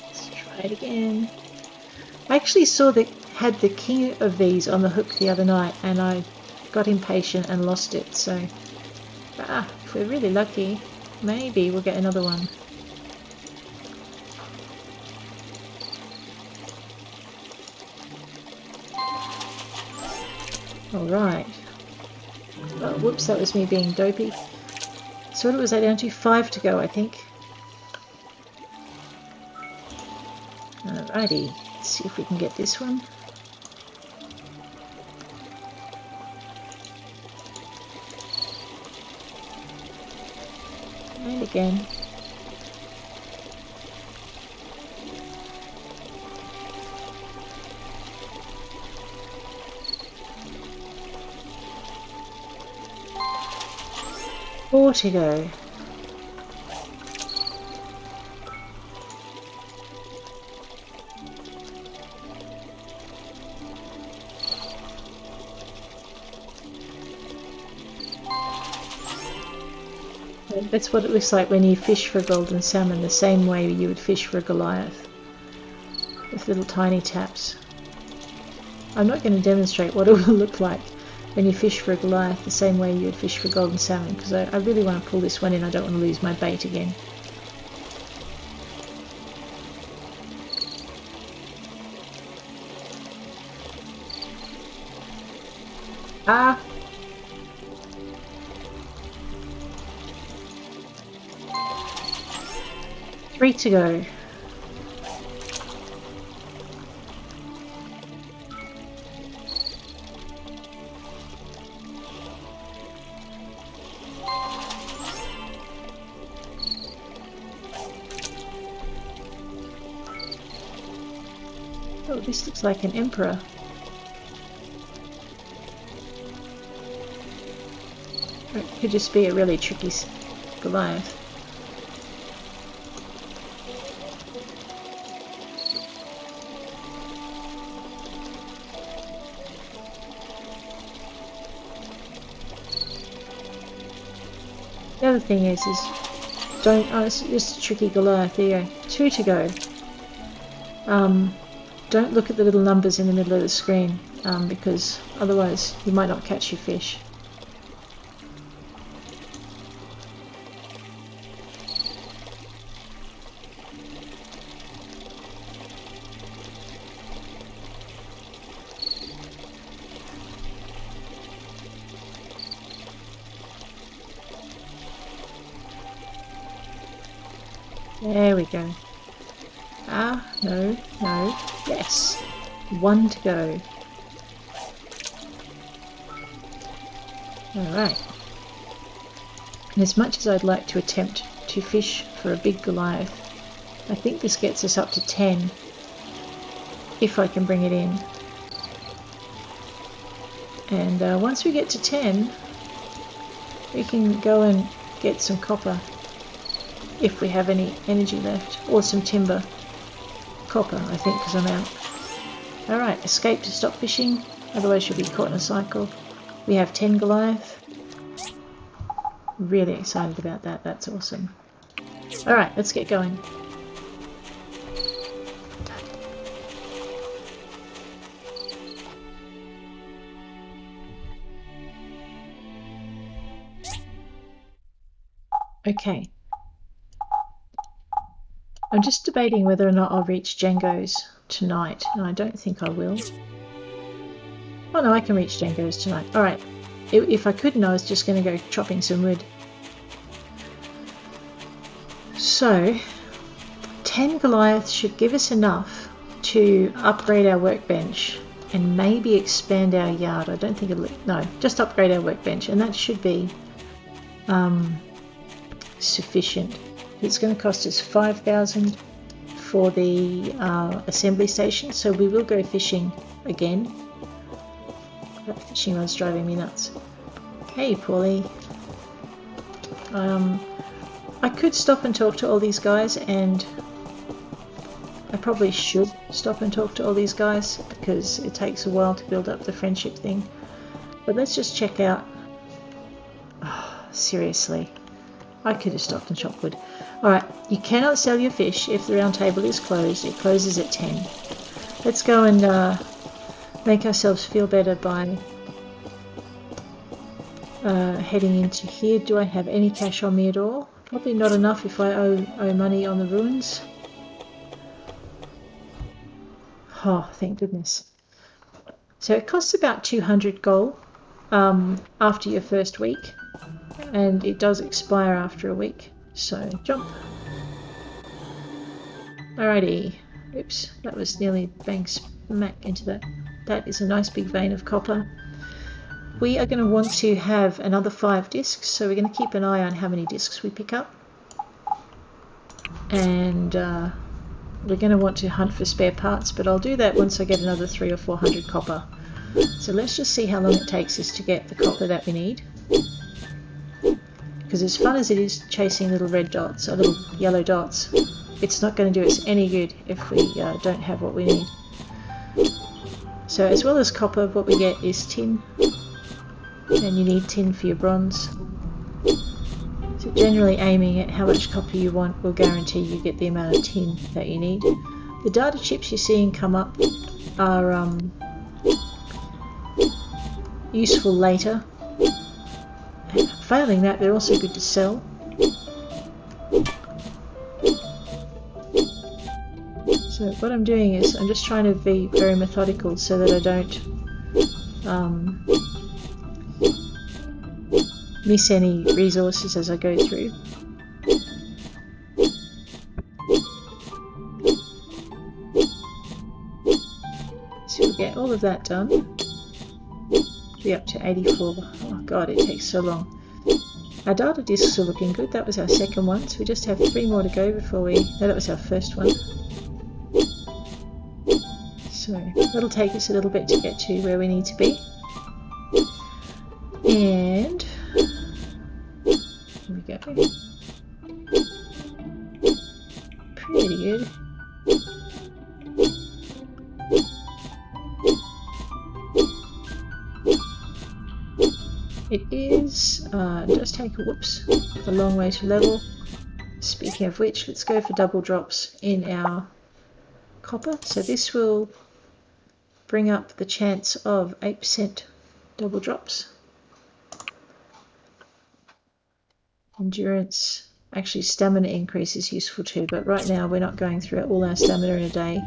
Speaker 1: Let's try it again. I actually had the king of these on the hook the other night, and I got impatient and lost it, so if we're really lucky, maybe we'll get another one. Alright. Oh, whoops, that was me being dopey. So what was that down to? 5 to go, I think. Alrighty, let's see if we can get this one. And again. Four to go. That's what it looks like when you fish for golden salmon, the same way you would fish for a Goliath, with little tiny taps. I'm not going to demonstrate what it will look like when you fish for a Goliath the same way you would fish for golden salmon, because I really want to pull this one in. I don't want to lose my bait again. Ah! 3 to go. Oh, this looks like an emperor. It could just be a really tricky Goliath. The other thing is don't, it's just a tricky Goliath. There you go. 2 to go. Don't look at the little numbers in the middle of the screen, because otherwise you might not catch your fish. There we go. Ah, no, no. Yes. 1 to go. Alright. And as much as I'd like to attempt to fish for a big Goliath, I think this gets us up to 10. If I can bring it in. And once we get to 10, we can go and get some copper. If we have any energy left. Or some timber. Copper, I think, because I'm out. Alright, escape to stop fishing. Otherwise you'll be caught in a cycle. We have 10 Goliath. Really excited about that. That's awesome. Alright, let's get going. Okay. I'm just debating whether or not I'll reach Django's tonight, and I don't think I will. Oh no, I can reach Django's tonight. Alright, if I couldn't, I was just going to go chopping some wood. So, 10 Goliaths should give us enough to upgrade our workbench and maybe expand our yard. I don't think it'll... No, just upgrade our workbench, and that should be sufficient. It's going to cost us 5,000 for the assembly station, so we will go fishing again. That fishing rod's driving me nuts. Hey, Paulie. I could stop and talk to all these guys, and I probably should stop and talk to all these guys because it takes a while to build up the friendship thing. But let's just check out... Oh, seriously. I could have stopped and chopped wood. Alright, you cannot sell your fish if the round table is closed. It closes at 10. Let's go and make ourselves feel better by heading into here. Do I have any cash on me at all? Probably not enough if I owe money on the ruins. Oh, thank goodness. So it costs about 200 gold after your first week. And it does expire after a week, so jump. Alrighty. Oops, that was nearly bang smack into that. That is a nice big vein of copper. We are going to want to have another 5 discs, so we're going to keep an eye on how many discs we pick up. And we're going to want to hunt for spare parts, but I'll do that once I get another 300 or 400 copper. So let's just see how long it takes us to get the copper that we need. Because as fun as it is chasing little red dots, or little yellow dots, it's not going to do us any good if we don't have what we need. So as well as copper, what we get is tin, and you need tin for your bronze. So generally aiming at how much copper you want will guarantee you get the amount of tin that you need. The data chips you're seeing come up are useful later. Failing that, they're also good to sell. So what I'm doing is I'm just trying to be very methodical so that I don't miss any resources as I go through. So we'll get all of that done. Be up to 84. Oh god, it takes so long. Our data discs are looking good. That was our second one, so we just have 3 more to go before we... No, that was our first one. So that'll take us a little bit to get to where we need to be. And here we go. Pretty good. It is, does take a long way to level. Speaking of which, let's go for double drops in our copper. So this will bring up the chance of 8% double drops. Endurance, actually stamina increase is useful too, but right now we're not going through all our stamina in a day.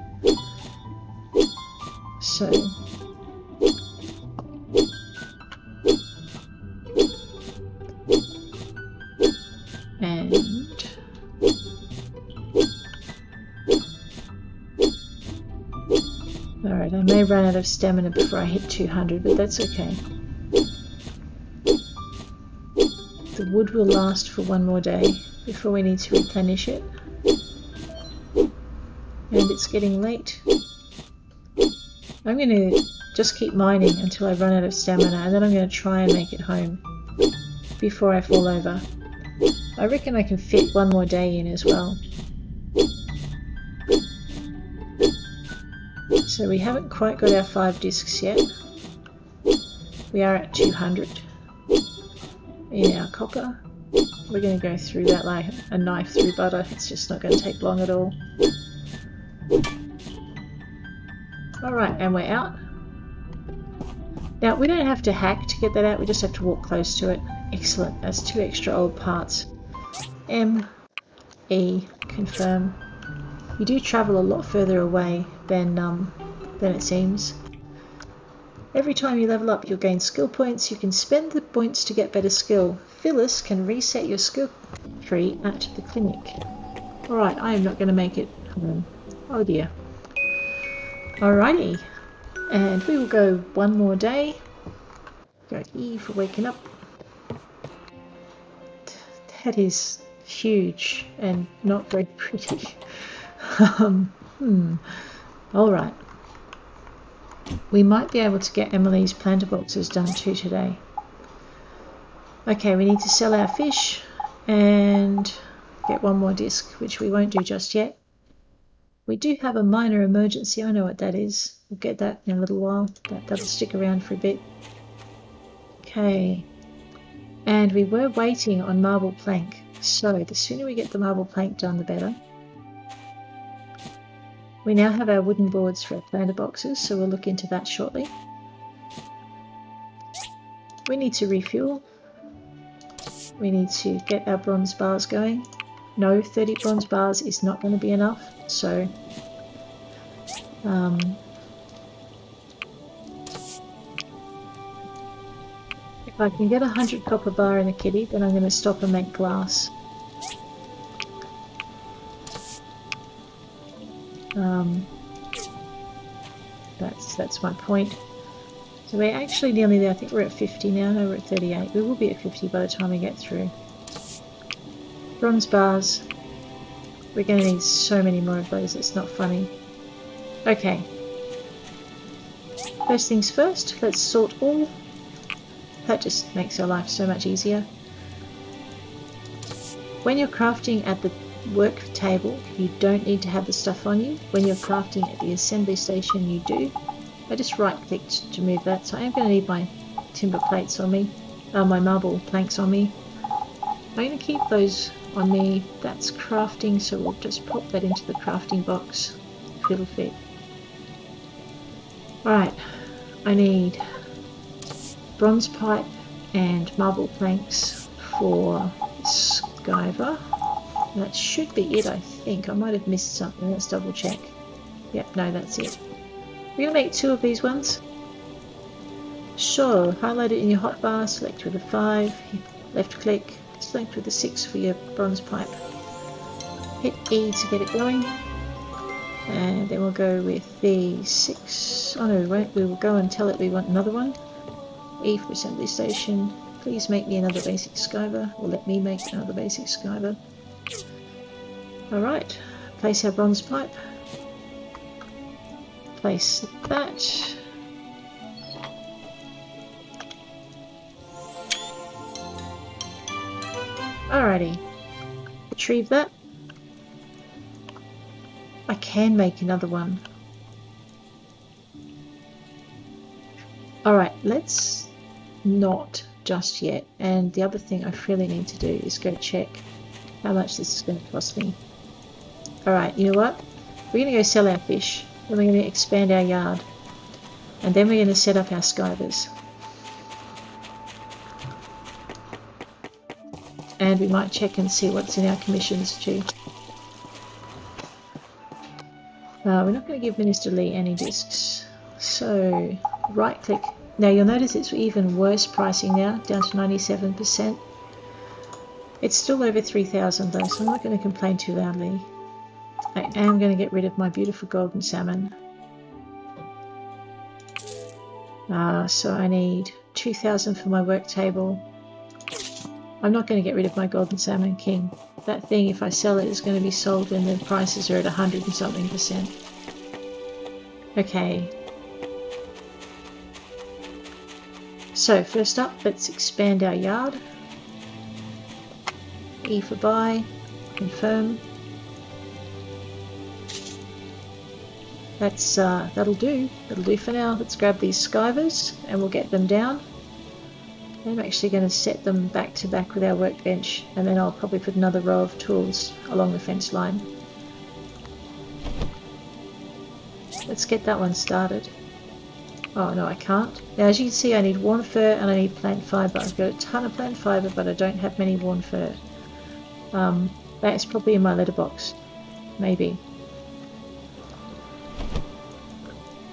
Speaker 1: So to run out of stamina before I hit 200, but that's okay. The wood will last for one more day before we need to replenish it. And it's getting late. I'm going to just keep mining until I run out of stamina, and then I'm going to try and make it home before I fall over. I reckon I can fit one more day in as well. So we haven't quite got our 5 discs yet. We are at 200 in our copper. We're going to go through that like a knife through butter. It's just not going to take long at all. Alright, and we're out. Now, we don't have to hack to get that out, we just have to walk close to it. Excellent, that's 2 extra old parts. M, E, confirm. You do travel a lot further away than it seems. Every time you level up, you'll gain skill points. You can spend the points to get better skill. Phyllis can reset your skill tree at the clinic. Alright, I am not going to make it home. Oh dear. Alrighty. And we will go one more day. Go E for waking up. That is huge and not very pretty. Alright. We might be able to get Emily's planter boxes done too today. Okay, we need to sell our fish and get one more disc, which we won't do just yet. We do have a minor emergency, I know what that is. We'll get that in a little while. That'll stick around for a bit. Okay. And we were waiting on marble plank, so the sooner we get the marble plank done, the better. We now have our wooden boards for our planter boxes, so we'll look into that shortly. We need to refuel. We need to get our bronze bars going. No, 30 bronze bars is not going to be enough, so if I can get 100 copper bar in the kitty, then I'm going to stop and make glass. That's my point. So we're actually nearly there. I think we're at 50 now. No, we're at 38. We will be at 50 by the time we get through. Bronze bars. We're going to need so many more of those. It's not funny. Okay. First things first. Let's sort all. That just makes our life so much easier. When you're crafting at the work table, you don't need to have the stuff on you. When you're crafting at the assembly station, you do. I just right-clicked to move that, so I am going to need my timber plates on me, my marble planks on me. I'm going to keep those on me. That's crafting, so we'll just pop that into the crafting box if it'll fit. Right, I need bronze pipe and marble planks for Skyver. That should be it, I think. I might have missed something. Let's double check. Yep, no, that's it. We're going to make 2 of these ones. Sure, highlight it in your hotbar, select with a 5, left click, select with a 6 for your bronze pipe. Hit E to get it going. And then we'll go with the 6. Oh no, we won't. We will go and tell it we want another one. E for assembly station. Please make me another basic skyver, or let me make another basic skyver. Alright, place our bronze pipe. Place that. Alrighty, retrieve that. I can make another one. Alright, let's not just yet. And the other thing I really need to do is go check how much this is going to cost me. Alright, you know what? We're going to go sell our fish. Then we're going to expand our yard. And then we're going to set up our skyvers. And we might check and see what's in our commissions too. We're not going to give Minister Lee any discs. So, right click. Now you'll notice it's even worse pricing now, down to 97%. It's still over 3,000 though, so I'm not going to complain too loudly. I am going to get rid of my beautiful golden salmon. So I need 2,000 for my work table. I'm not going to get rid of my Golden Salmon King. That thing, if I sell it, is going to be sold when the prices are at 100 and something %. Okay. So first up, let's expand our yard. E for buy, confirm. That'll do. That'll do for now. Let's grab these skivers and we'll get them down. I'm actually going to set them back to back with our workbench, and then I'll probably put another row of tools along the fence line. Let's get that one started. Oh no, I can't. Now as you can see, I need worn fur and I need plant fibre. I've got a ton of plant fibre, but I don't have many worn fur. That's probably in my letterbox. Maybe.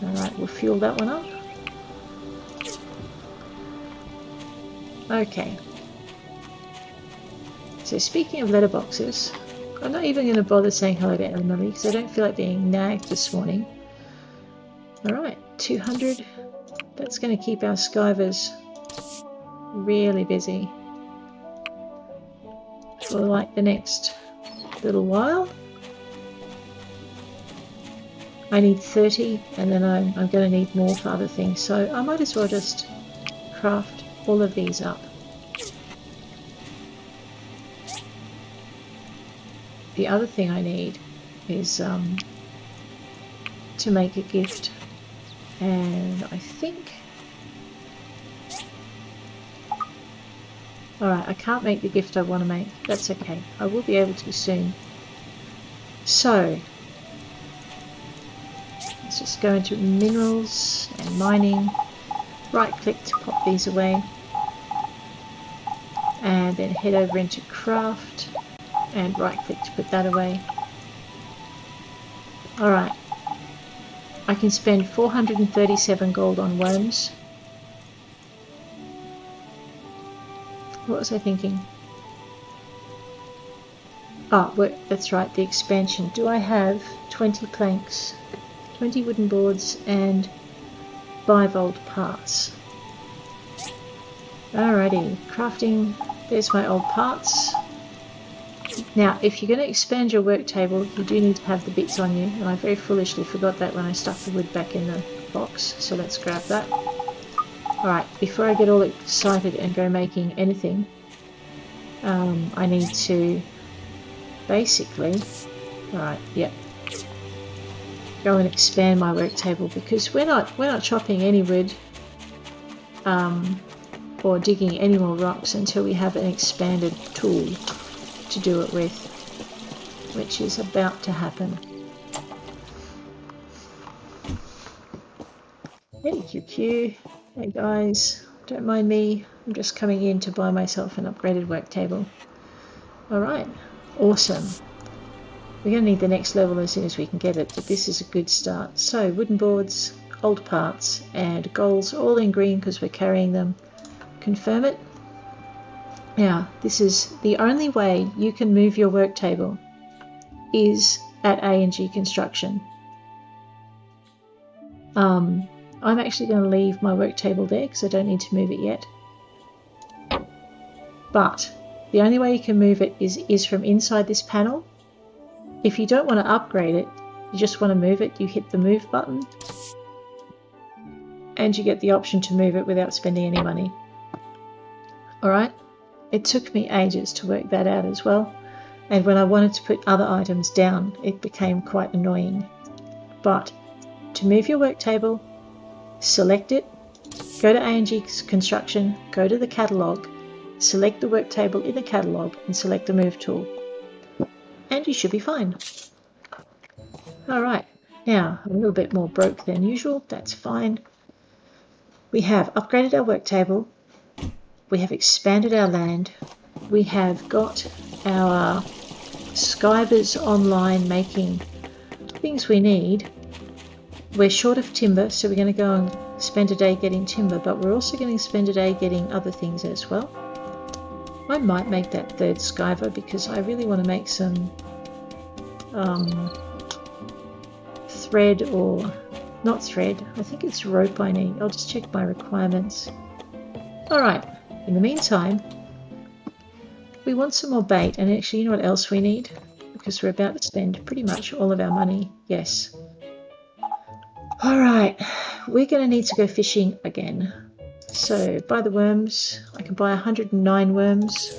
Speaker 1: Alright, we'll fuel that one up. Okay. So speaking of letterboxes, I'm not even going to bother saying hello to Emily because I don't feel like being nagged this morning. Alright, 200. That's going to keep our skivers really busy for like the next little while. I need 30 and then I'm going to need more for other things, so I might as well just craft all of these up. The other thing I need is to make a gift, and I think... Alright, I can't make the gift I want to make. That's okay. I will be able to soon. So, let's just go into minerals and mining. Right click to pop these away. And then head over into craft and right click to put that away. Alright. I can spend 437 gold on worms. What was I thinking? Ah, that's right, the expansion. Do I have 20 planks, 20 wooden boards and 5 old parts? Alrighty, crafting. There's my old parts. Now, if you're going to expand your work table, you do need to have the bits on you, and I very foolishly forgot that when I stuck the wood back in the box, so let's grab that. Alright, before I get all excited and go making anything, I need to basically, alright, yep, go and expand my work table, because we're not chopping any wood or digging any more rocks until we have an expanded tool to do it with, which is about to happen. Hey QQ, hey guys, don't mind me, I'm just coming in to buy myself an upgraded work table. Alright, awesome. We're going to need the next level as soon as we can get it, but this is a good start. So wooden boards, old parts and goals all in green because we're carrying them. Confirm it. Now, this is the only way you can move your work table is at A&G Construction. I'm actually going to leave my work table there because I don't need to move it yet. But the only way you can move it is from inside this panel. If you don't want to upgrade it, you just want to move it, you hit the move button and you get the option to move it without spending any money. Alright? It took me ages to work that out as well, and when I wanted to put other items down, it became quite annoying. But to move your work table, select it, go to A&G Construction, go to the catalogue, select the work table in the catalogue and select the move tool, and you should be fine. Alright, now I'm a little bit more broke than usual, that's fine. We have upgraded our work table. We have expanded our land. We have got our skivers online making things we need. We're short of timber, so we're going to go and spend a day getting timber, but we're also going to spend a day getting other things as well. I might make that third skiver because I really want to make some thread or Not thread. I think it's rope I need. I'll just check my requirements. Alright, in the meantime, we want some more bait. And actually, you know what else we need? Because we're about to spend pretty much all of our money. Yes. Alright, we're going to need to go fishing again. So, buy the worms. I can buy 109 worms.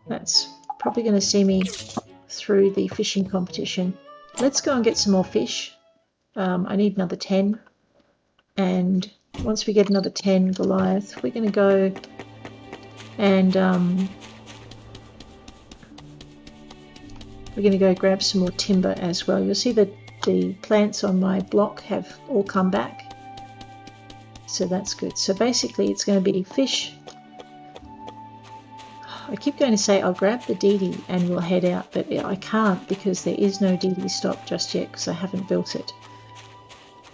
Speaker 1: That's probably going to see me through the fishing competition. Let's go and get some more fish. I need another 10. And once we get another 10 Goliath, we're going to go and we're going to go grab some more timber as well. You'll see that the plants on my block have all come back. So that's good. So basically it's going to be fish. I keep going to say I'll grab the DD and we'll head out, but I can't because there is no DD stop just yet because I haven't built it.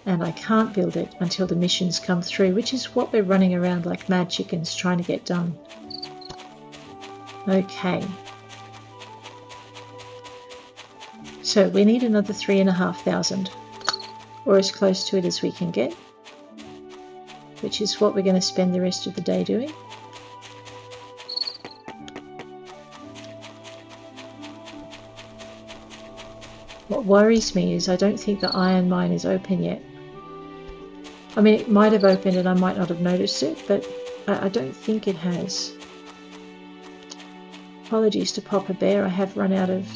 Speaker 1: And I can't build it until the missions come through, which is what we're running around like mad chickens trying to get done. Okay. So we need another 3,500, or as close to it as we can get, which is what we're going to spend the rest of the day doing. What worries me is I don't think the iron mine is open yet. I mean, it might have opened and I might not have noticed it, but I don't think it has. Apologies to Papa Bear, I have run out of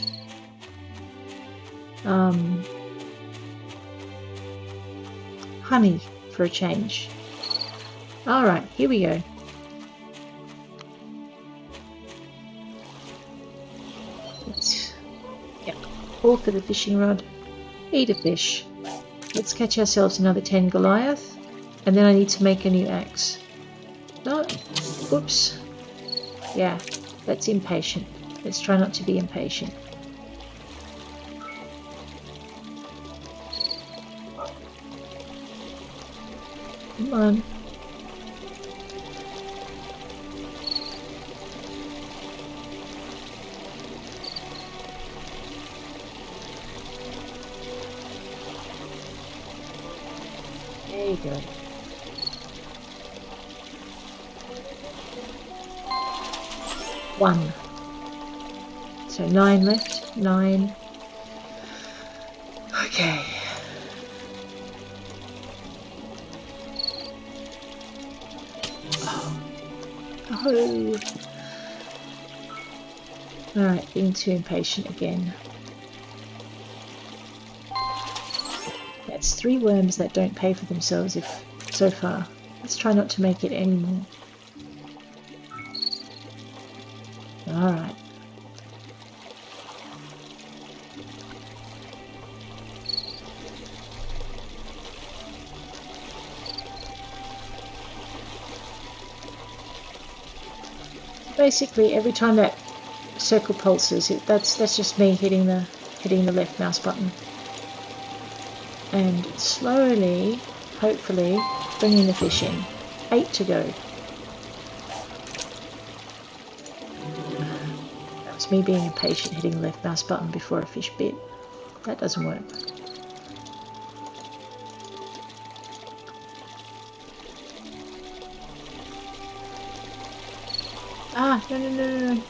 Speaker 1: honey for a change. Alright, here we go. Yep, all for the fishing rod. Eat a fish. Let's catch ourselves another 10 Goliath, and then I need to make a new axe. No, oops. Yeah, that's impatient. Let's try not to be impatient. Come on. There you go. One. So 9 left. 9. Okay. Oh. Alright, being too impatient again. That's 3 worms that don't pay for themselves if so far. Let's try not to make it any more. Alright. Basically, every time that circle pulses, that's just me hitting the left mouse button, and slowly, hopefully, bringing the fish in. 8 to go. That was me being impatient, hitting the left mouse button before a fish bit. That doesn't work. Ah, no.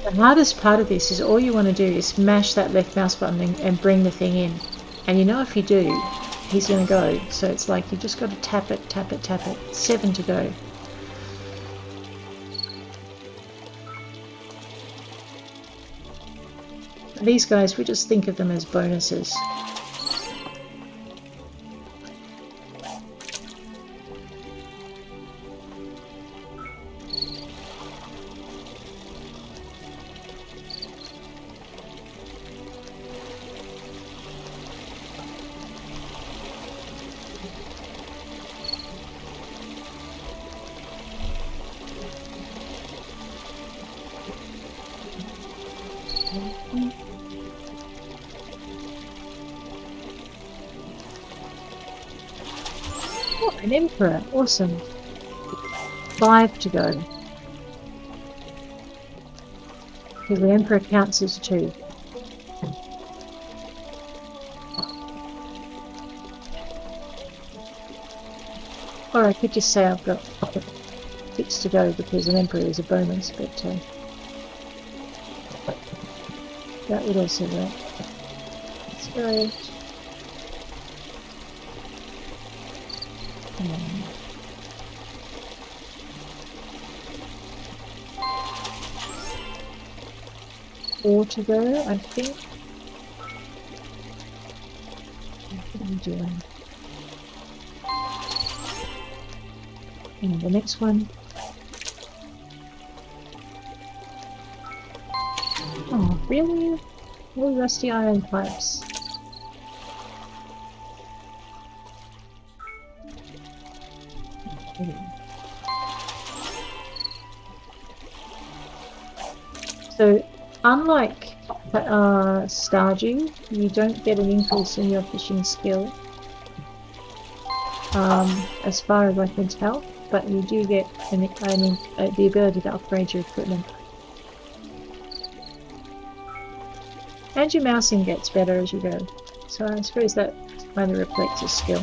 Speaker 1: The hardest part of this is all you want to do is mash that left mouse button and bring the thing in. And you know if you do, he's going to go. So it's like you've just got to tap it, tap it, tap it. 7 to go. These guys, we just think of them as bonuses. Oh, an emperor, awesome. 5 to go. Because the Emperor counts as 2. Or I could just say I've got 6 to go because an Emperor is a bonus, but that would also work. Let's go. Four to go, I think. What are we doing? And the next one. Oh, really? More rusty iron pipes. Okay. So, unlike Stardew, you don't get an increase in your fishing skill, as far as I can tell, but you do get the ability to upgrade your equipment. And your mousing gets better as you go, so I suppose that kind of reflects your skill.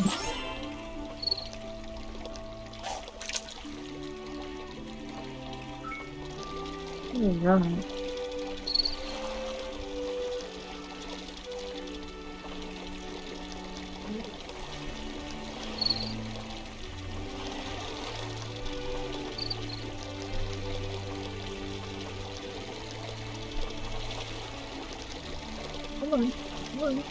Speaker 1: Alright. Come on, come on.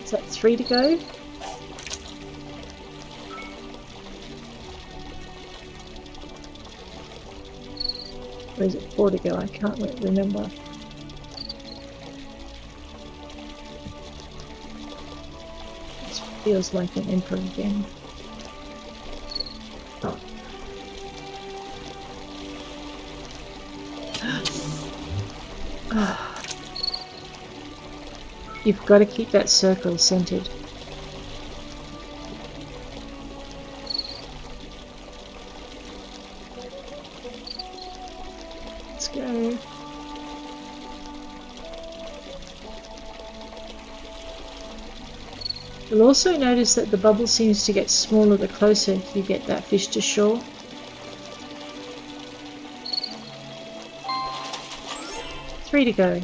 Speaker 1: Is that 3 to go? Or is it 4 to go? I can't remember. This feels like an Emperor again. You've got to keep that circle centered. Let's go. You'll also notice that the bubble seems to get smaller the closer you get that fish to shore. Three to go,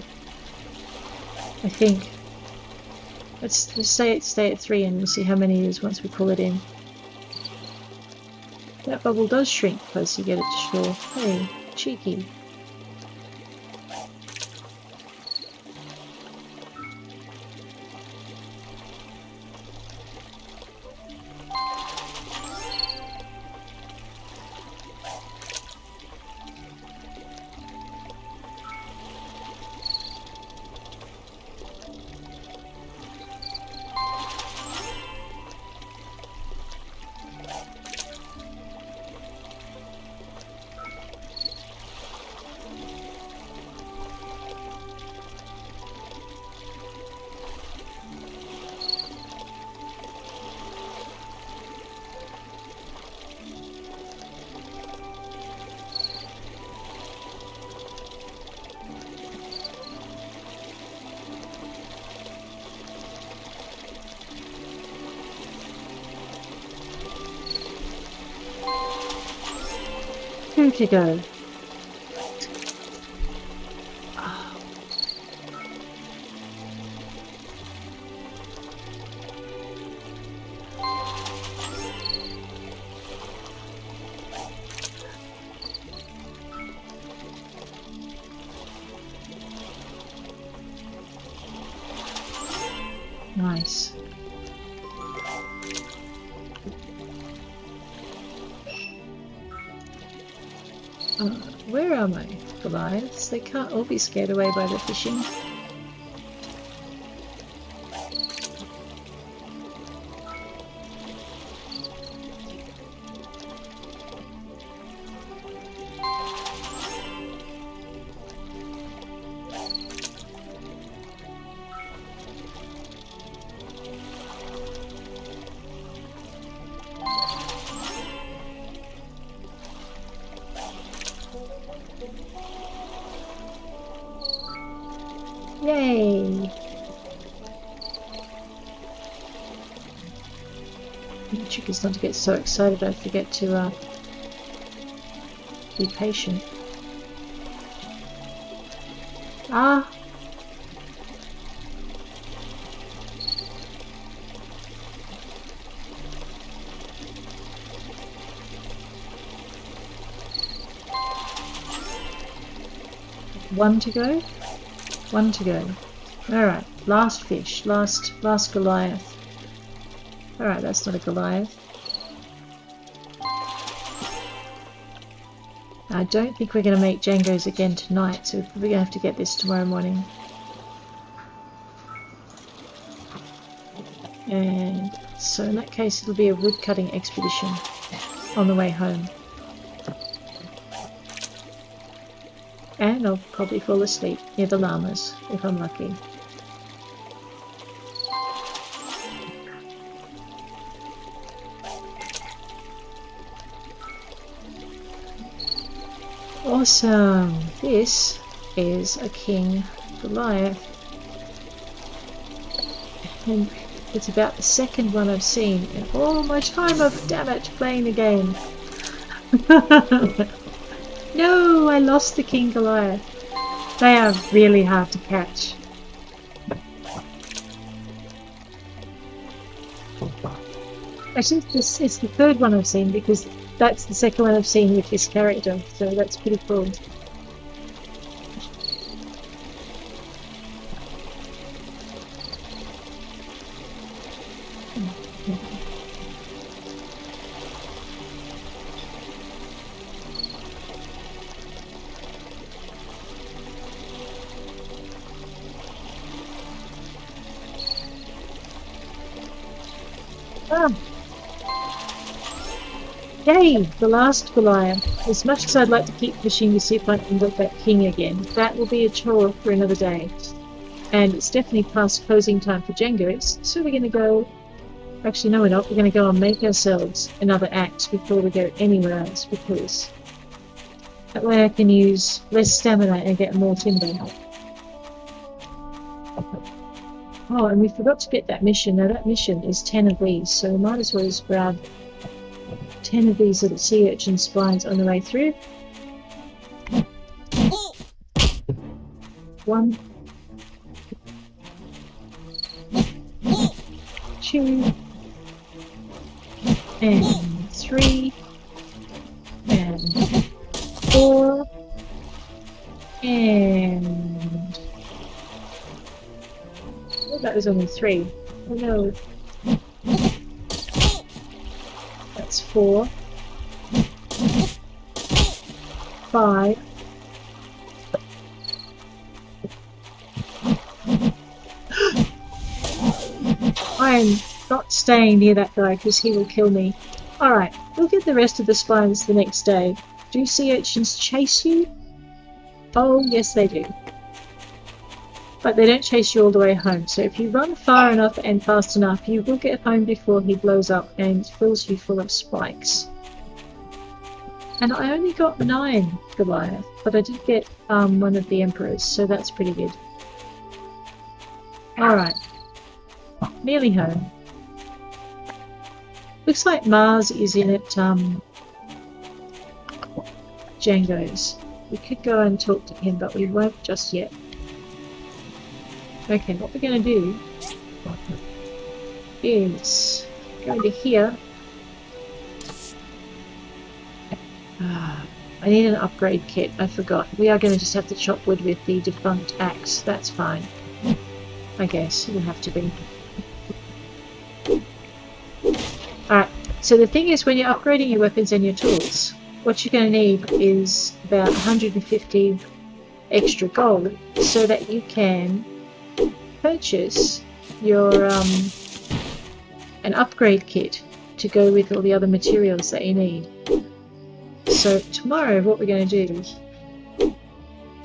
Speaker 1: I think. Let's stay at 3 and we'll see how many it is once we pull it in. That bubble does shrink the closer you get it to shore. Hey, cheeky. Two to go. Nice. Where are my Goliaths? They can't all be scared away by the fishing. Yay! The trick is not to get so excited I forget to be patient. Ah! One to go? One to go. Alright, last fish, last Goliath. Alright, that's not a Goliath. I don't think we're going to make Django's again tonight, so we're probably going to have to get this tomorrow morning. And so in that case it'll be a wood cutting expedition on the way home. And I'll probably fall asleep near the llamas, if I'm lucky. Awesome! This is a King Goliath. And it's about the second one I've seen in all my time of, damn it, playing the game. No, I lost the King Goliath. They are really hard to catch. Actually, this is the third one I've seen because that's the second one I've seen with this character, so that's pretty cool. Ah. Yay! The last Goliath. As much as I'd like to keep fishing to see if I can get that king again, that will be a chore for another day. And it's definitely past closing time for Django's, so we're going to go... Actually, no we're not. We're going to go and make ourselves another axe before we go anywhere else, because that way I can use less stamina and get more timber. Oh, and we forgot to get that mission. Now that mission is 10 of these, so we might as well just grab 10 of these little sea urchin spines on the way through. 1, 2, and 3, and 4, and... Oh, that was only 3. Oh no. That's 4, 5, I am not staying near that guy because he will kill me. Alright, we'll get the rest of the spines the next day. Do sea urchins chase you? Oh, yes they do. But they don't chase you all the way home, so if you run far enough and fast enough, you will get home before he blows up and fills you full of spikes. And I only got 9 Goliath, but I did get one of the Emperors, so that's pretty good. Alright. Nearly home. Looks like Mars is in at Django's. We could go and talk to him, but we won't just yet. Okay, what we're going to do is go into here. I need an upgrade kit, I forgot. We are going to just have to chop wood with the defunct axe, that's fine. I guess it'll have to be. Alright, so the thing is when you're upgrading your weapons and your tools, what you're going to need is about 150 extra gold so that you can purchase your an upgrade kit to go with all the other materials that you need. So tomorrow what we're going to do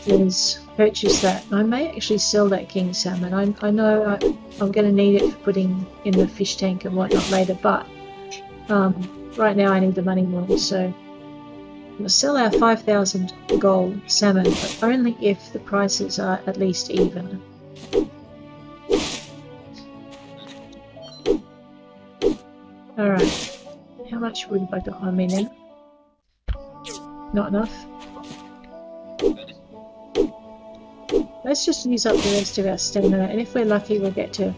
Speaker 1: is purchase that. I may actually sell that king salmon. I know I'm going to need it for putting in the fish tank and whatnot later, but right now I need the money more, so we'll sell our 5,000 gold salmon, but only if the prices are at least even. Alright. How much wood have I got on me now? Not enough. Let's just use up the rest of our stamina, and if we're lucky we'll get to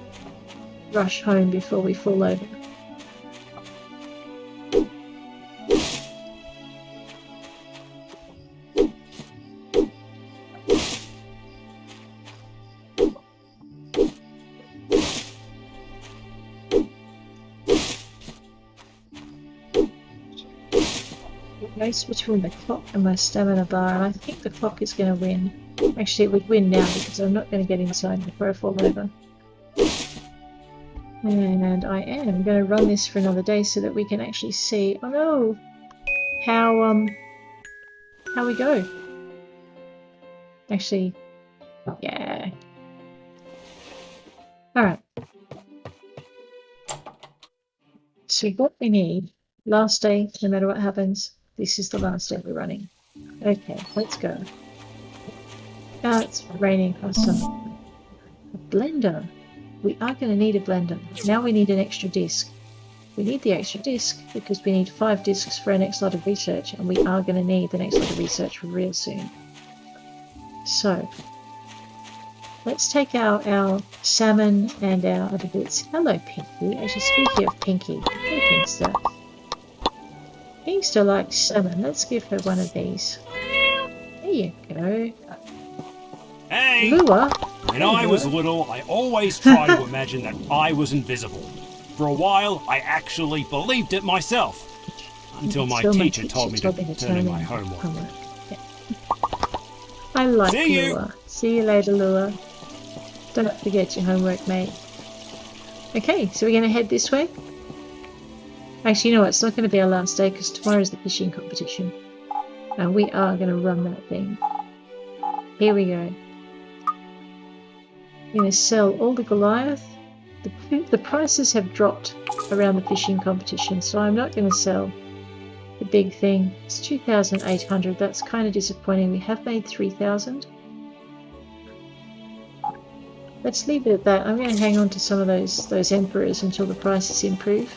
Speaker 1: rush home before we fall over. Race between the clock and my stamina bar, and I think the clock is going to win. Actually, it would win now because I'm not going to get inside before I fall over. And I am going to run this for another day so that we can actually see, oh no, how we go. Actually, yeah. Alright. So what we need, last day, no matter what happens, this is the last day we're running. Okay, let's go. Ah, it's raining across some. A blender. We are going to need a blender. Now we need an extra disc. We need the extra disc because we need 5 discs for our next lot of research, and we are going to need the next lot of research real soon. So, let's take out our salmon and our other bits. Hello, Pinky. Actually, speaking of Pinky, hey, Pinkster. Pinkster likes salmon. Let's give her one of these. There you go.
Speaker 8: Hey!
Speaker 1: Lure?
Speaker 8: When I was little, I always tried to imagine that I was invisible. For a while, I actually believed it myself. Until my teacher told me to turn in my homework.
Speaker 1: Yeah. I like
Speaker 8: See you.
Speaker 1: Lure. See you later, Lure. Don't forget your homework, mate. Okay, so we're going to head this way. Actually, you know what? It's not going to be our last day because tomorrow's the fishing competition. And we are going to run that thing. Here we go. I'm going to sell all the Goliath. The prices have dropped around the fishing competition, so I'm not going to sell the big thing. It's 2,800. That's kind of disappointing. We have made 3,000. Let's leave it at that. I'm going to hang on to some of those emperors until the prices improve.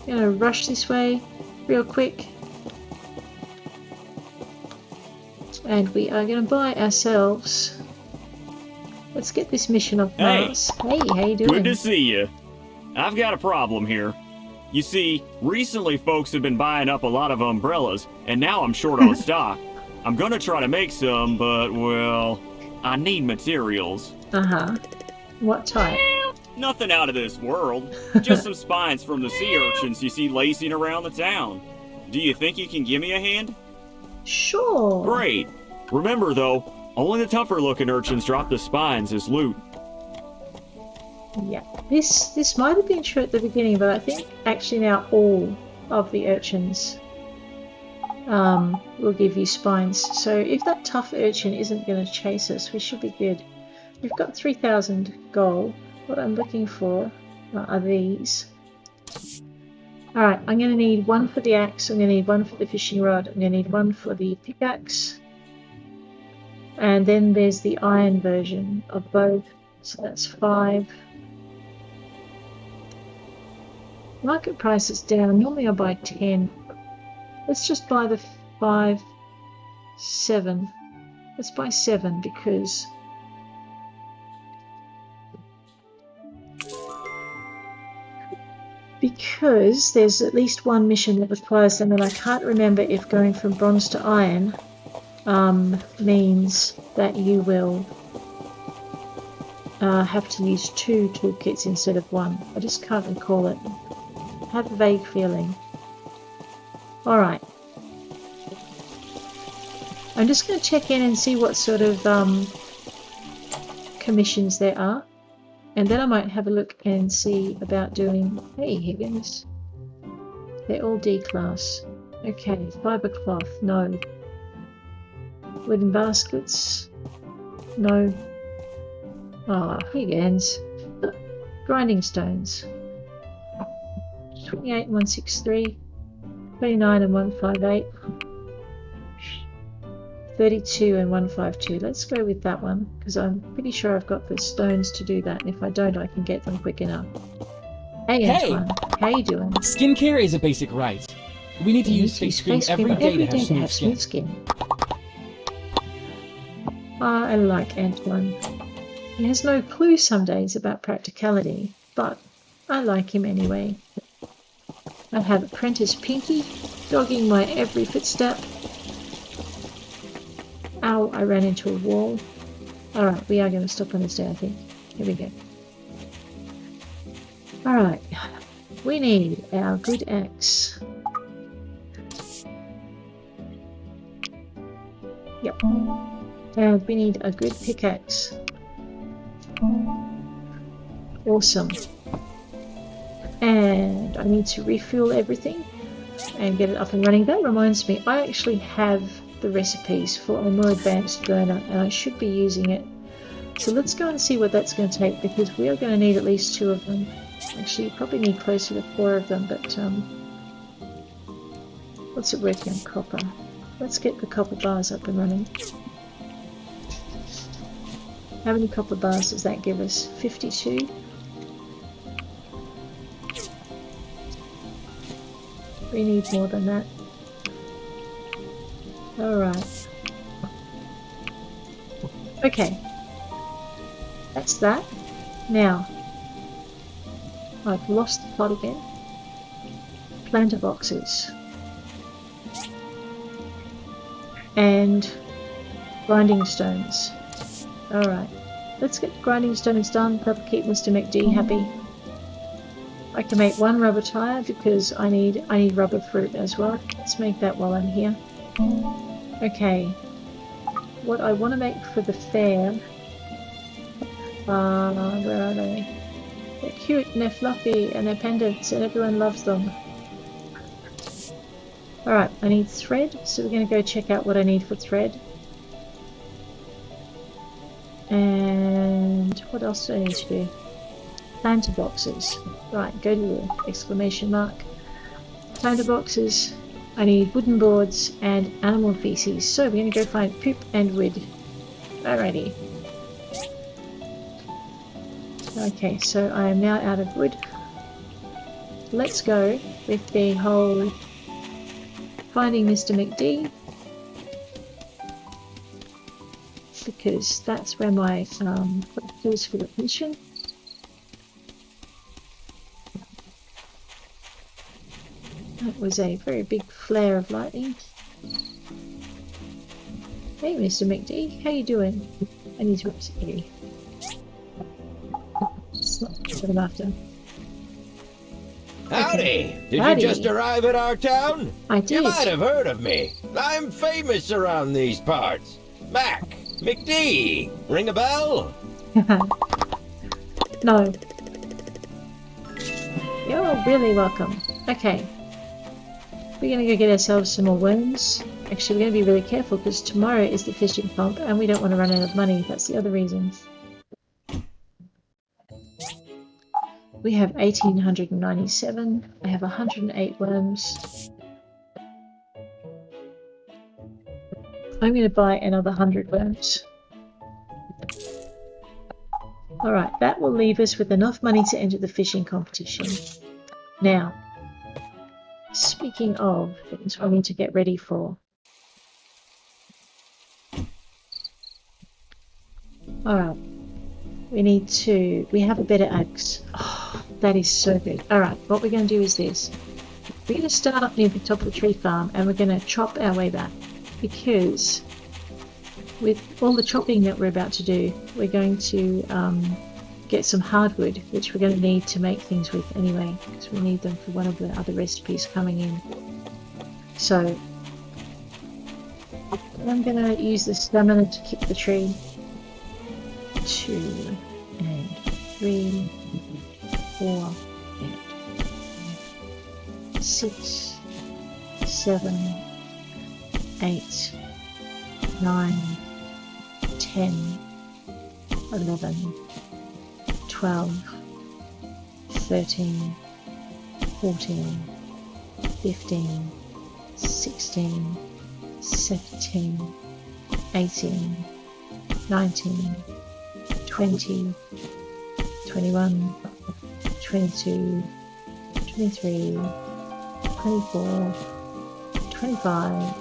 Speaker 1: I'm going to rush this way real quick. And we are going to buy ourselves... Let's get this mission off Mars. Hey, how you doing?
Speaker 9: Good to see you. I've got a problem here. You see, recently folks have been buying up a lot of umbrellas, and now I'm short on stock. I'm gonna try to make some, but, well, I need materials.
Speaker 1: Uh-huh. What type?
Speaker 9: Nothing out of this world. Just some spines from the sea urchins you see lacing around the town. Do you think you can give me a hand?
Speaker 1: Sure.
Speaker 9: Great. Remember, though, only the tougher-looking urchins drop the spines as loot.
Speaker 1: Yeah. This might have been true at the beginning, but I think actually now all of the urchins will give you spines. So if that tough urchin isn't going to chase us, we should be good. We've got 3,000 gold. What I'm looking for are these. Alright, I'm going to need one for the axe, I'm going to need one for the fishing rod, I'm going to need one for the pickaxe. And then there's the iron version of both, so that's 5. Market price is down. Normally I buy 10. Let's just buy the 5, 7. Let's buy 7 because there's at least one mission that requires them, and I can't remember if going from bronze to iron means that you will have to use 2 toolkits instead of 1. I just can't recall it. I have a vague feeling. Alright. I'm just going to check in and see what sort of commissions there are. And then I might have a look and see about doing... Hey, Higgins. They're all D class. Okay, fibre cloth, no. Wooden baskets, no. Ah, Higgins. Grinding stones. 28 and 163. 29 and 158. 32 and 152. Let's go with that one because I'm pretty sure I've got the stones to do that, and if I don't, I can get them quick enough. Hey, Antoine, how you doing?
Speaker 10: Skincare is a basic right. We need to use face cream every day to have smooth skin.
Speaker 1: I like Antoine. He has no clue some days about practicality, but I like him anyway. I have apprentice Pinky dogging my every footstep. Ow, I ran into a wall. Alright, we are going to stop on this day, I think. Here we go. Alright, we need our good axe. Yep. And we need a good pickaxe. Awesome. And I need to refuel everything and get it up and running. That reminds me, I actually have the recipes for a more advanced burner and I should be using it. So let's go and see what that's going to take because we are going to need at least 2 of them. Actually, you probably need closer to 4 of them, but what's it working on? Copper. Let's get the copper bars up and running. How many copper bars does that give us? 52? We need more than that. Alright. Okay. That's that. Now, I've lost the plot again. Planter boxes. And grinding stones. Alright. Let's get the grinding stones done. That'll keep Mr. McD happy. I can make 1 rubber tire because I need rubber fruit as well. Let's make that while I'm here. Okay. What I want to make for the fair... where are they? They're cute and they're fluffy and they're pendants and everyone loves them. Alright, I need thread, so we're going to go check out what I need for thread. And what else do I need to do? Planter boxes. Right, go to the exclamation mark. Planter boxes. I need wooden boards and animal feces. So we're going to go find poop and wood. Alrighty. Okay, so I am now out of wood. Let's go with the whole finding Mr. McD. Because that's where my clues for the mission. That was a very big flare of lightning. Hey, Mr. McD, how you doing? I need to upset. It's not what I'm after.
Speaker 6: Howdy!
Speaker 1: Okay.
Speaker 6: Did
Speaker 1: Howdy.
Speaker 6: you just arrive at our town?
Speaker 1: I did.
Speaker 6: You might have heard of me. I'm famous around these parts. Mac, McD, ring a bell?
Speaker 1: No. You're really welcome. Okay. We're going to go get ourselves some more worms. Actually, we're going to be really careful because tomorrow is the fishing comp and we don't want to run out of money. That's the other reason. We have 1897. I have 108 worms. I'm going to buy another 100 worms. Alright, that will leave us with enough money to enter the fishing competition. Now, speaking of things I need to get ready for. Alright, we have a better axe. Oh, that is so good. Alright, what we're going to do is this. We're going to start up near the top of the tree farm and we're going to chop our way back. Because with all the chopping that we're about to do, we're going to get some hardwood, which we're going to need to make things with anyway, because we need them for one of the other recipes coming in. So I'm going to use the stamina to kick the tree. 2 and 3, 4 and 6, 7, 8, 9, 10, 11, 12, 13, 14, 15, 16, 17, 18, 19, 20, 21, 22, 23, 24, 25,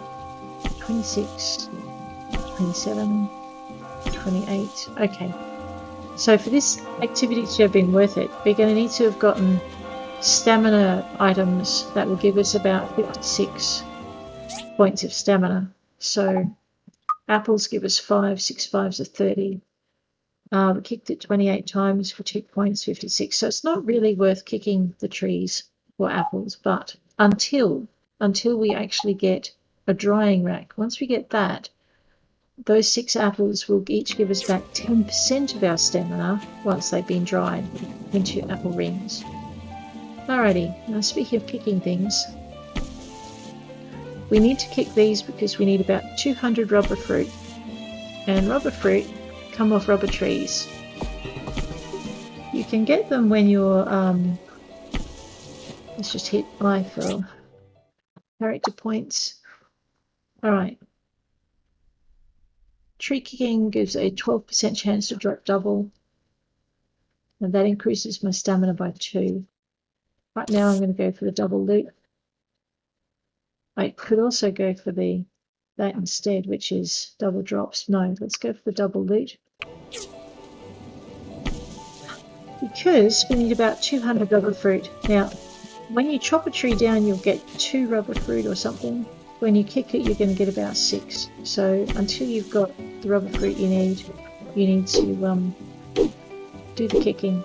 Speaker 1: 26, 27, 28. Okay. So for this activity to have been worth it, we're going to need to have gotten stamina items that will give us about 56 points of stamina. So apples give us 5, 6 5s are 30. We kicked it 28 times for 2 points, 56. So it's not really worth kicking the trees for apples, but until we actually get a drying rack. Once we get that, those 6 apples will each give us back 10% of our stamina once they've been dried into apple rings. Alrighty, now speaking of kicking things, we need to kick these because we need about 200 rubber fruit. And rubber fruit come off rubber trees. You can get them when you're, let's just hit I for character points. Alright. Tree kicking gives a 12% chance to drop double. And that increases my stamina by 2. Right now I'm going to go for the double loot. I could also go for that instead, which is double drops. No, let's go for the double loot. Because we need about 200 rubber fruit. Now, when you chop a tree down, you'll get 2 rubber fruit or something. When you kick it, you're going to get about 6. So until you've got the rubber fruit you need to do the kicking.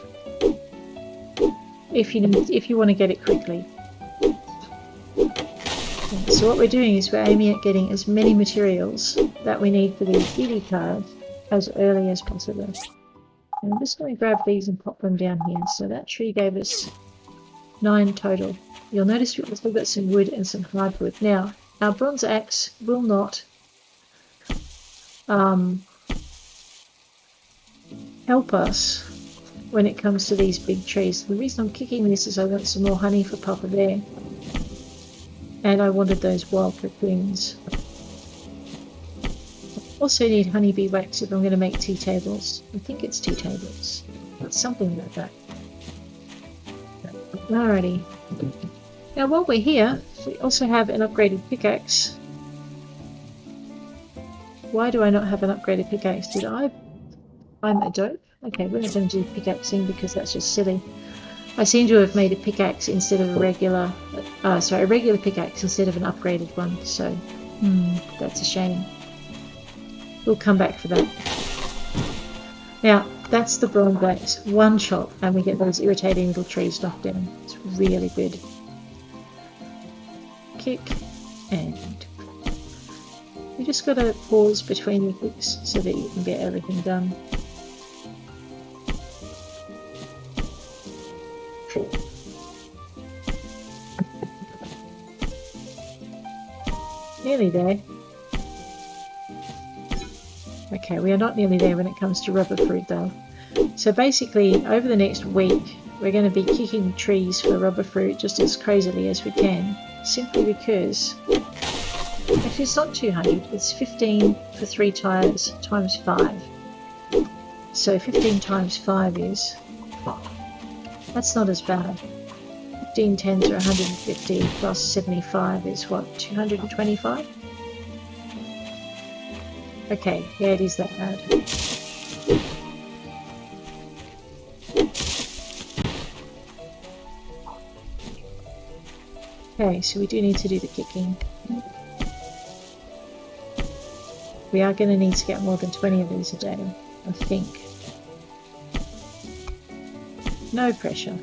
Speaker 1: If you want to get it quickly. So what we're doing is we're aiming at getting as many materials that we need for these beauty cards as early as possible. And I'm just going to grab these and pop them down here. So that tree gave us 9 total. You'll notice we've also got some wood and some hardwood. Now, our bronze axe will not help us when it comes to these big trees. The reason I'm kicking this is I want some more honey for Papa Bear. And I wanted those wild cocoons. I also need honeybee wax if I'm going to make tea tables. I think it's tea tables. It's something like that. Alrighty. Now while we're here, we also have an upgraded pickaxe. Why do I not have an upgraded pickaxe? I'm a dope? Okay, we're not going to do pickaxing because that's just silly. I seem to have made a pickaxe instead of a regular pickaxe instead of an upgraded one, so that's a shame. We'll come back for that. Now, that's the bronze axe. One chop and we get those irritating little trees knocked down. It's really good. Kick and you just got to pause between your kicks so that you can get everything done. Nearly there. Okay, we are not nearly there when it comes to rubber fruit though. So basically, over the next week, we're going to be kicking trees for rubber fruit just as crazily as we can, simply because actually it's not 200, it's 15 for 3 tires times 5. So 15 times 5 is, that's not as bad. 15 tens are 150 plus 75 is what, 225? Okay, yeah, it is that bad. Okay, so we do need to do the kicking. We are going to need to get more than 20 of these a day, I think. No pressure.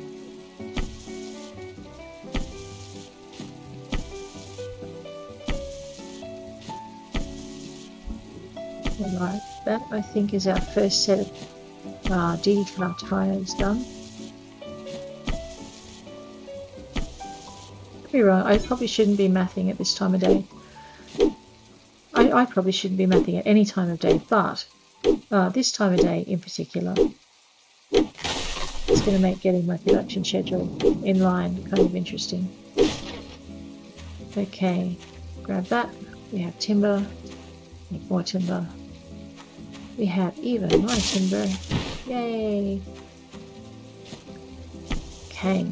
Speaker 1: Alright, that I think is our first set of DD car tires done. Could be wrong, I probably shouldn't be mathing at this time of day. I probably shouldn't be mathing at any time of day, but this time of day in particular, it's going to make getting my production schedule in line kind of interesting. Okay, grab that. We have timber. Need more timber. We have even more timber. Yay! Okay.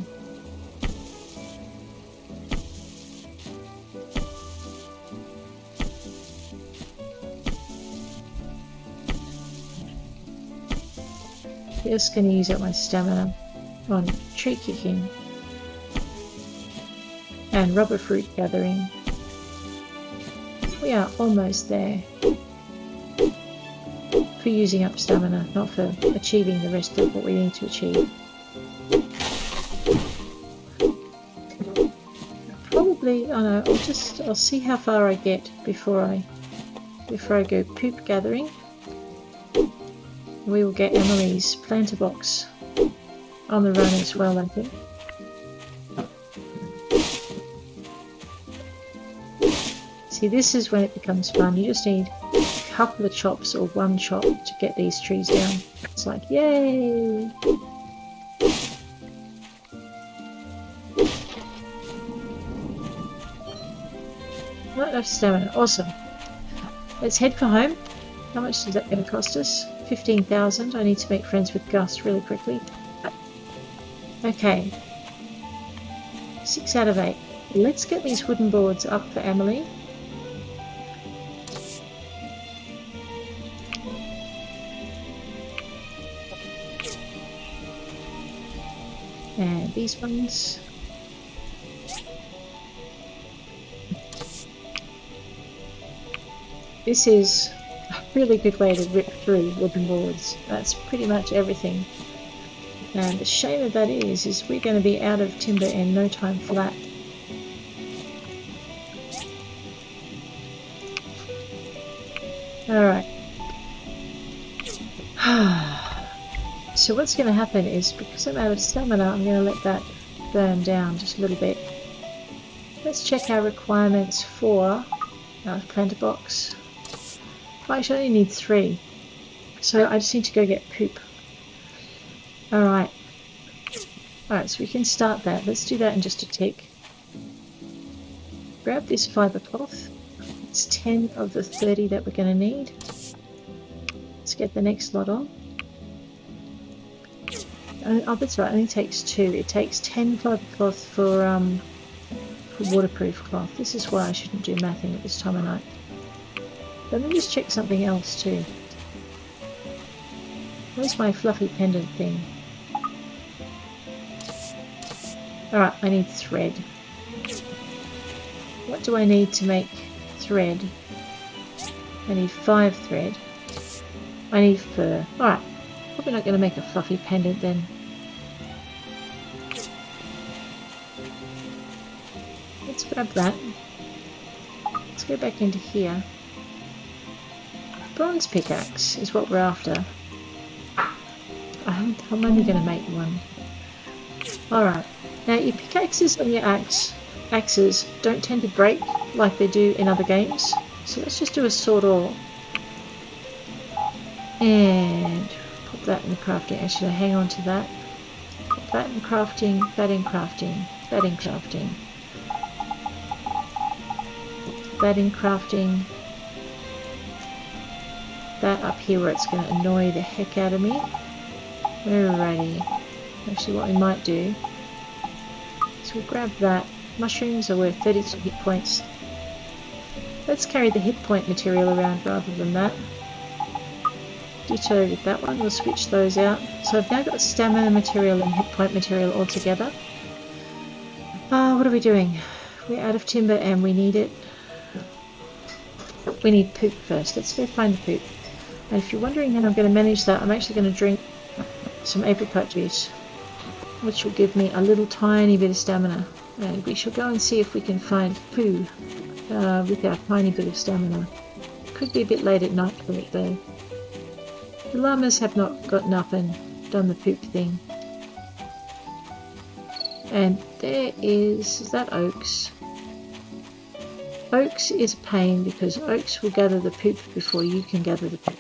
Speaker 1: Just going to use up my stamina on tree kicking and rubber fruit gathering. We are almost there for using up stamina, not for achieving the rest of what we need to achieve. Probably, oh no, I'll see how far I get before I go poop gathering. We will get Emily's planter box on the run as well, I think. See, this is when it becomes fun. You just need a couple of chops or one chop to get these trees down. It's like, yay! Not enough stamina. Awesome. Let's head for home. How much is that going to cost us? 15,000. I need to make friends with Gus really quickly. Okay. 6 out of 8. Let's get these wooden boards up for Emily. And these ones. This is a really good way to rip through wooden boards. That's pretty much everything. And the shame of that is we're going to be out of timber in no time flat. Alright. So what's going to happen is, because I'm out of stamina, I'm going to let that burn down just a little bit. Let's check our requirements for our planter box. I actually only need 3. So I just need to go get poop. Alright. Alright, so we can start that. Let's do that in just a tick. Grab this fibre cloth. It's 10 of the 30 that we're going to need. Let's get the next lot on. Oh, that's right, it only takes 2. It takes 10 fibre cloth for waterproof cloth. This is why I shouldn't do mathing at this time of night. Let me just check something else too. Where's my fluffy pendant thing? Alright, I need thread. What do I need to make thread? I need 5 thread. I need fur. Alright, probably not going to make a fluffy pendant then. Let's grab that. Let's go back into here. Bronze pickaxe is what we're after. I'm only going to make one. Alright, now your pickaxes and your axes don't tend to break like they do in other games. So let's just do a sword ore. And put that in the crafting. Actually, hang on to that. Put that in crafting, that in crafting, that in crafting. That in crafting. That up here where it's going to annoy the heck out of me. Alrighty. Actually, what we might do is we'll grab that. Mushrooms are worth 32 hit points. Let's carry the hit point material around rather than that. Ditto with that one. We'll switch those out. So I've now got stamina material and hit point material all together. What are we doing? We're out of timber and we need it. We need poop first. Let's go find the poop. And if you're wondering how I'm going to manage that, I'm actually going to drink some apricot juice, which will give me a little tiny bit of stamina. And we shall go and see if we can find poo with our tiny bit of stamina. Could be a bit late at night for it though. The llamas have not gotten up and done the poop thing. And there is that oaks. Oaks is a pain because oaks will gather the poop before you can gather the poop.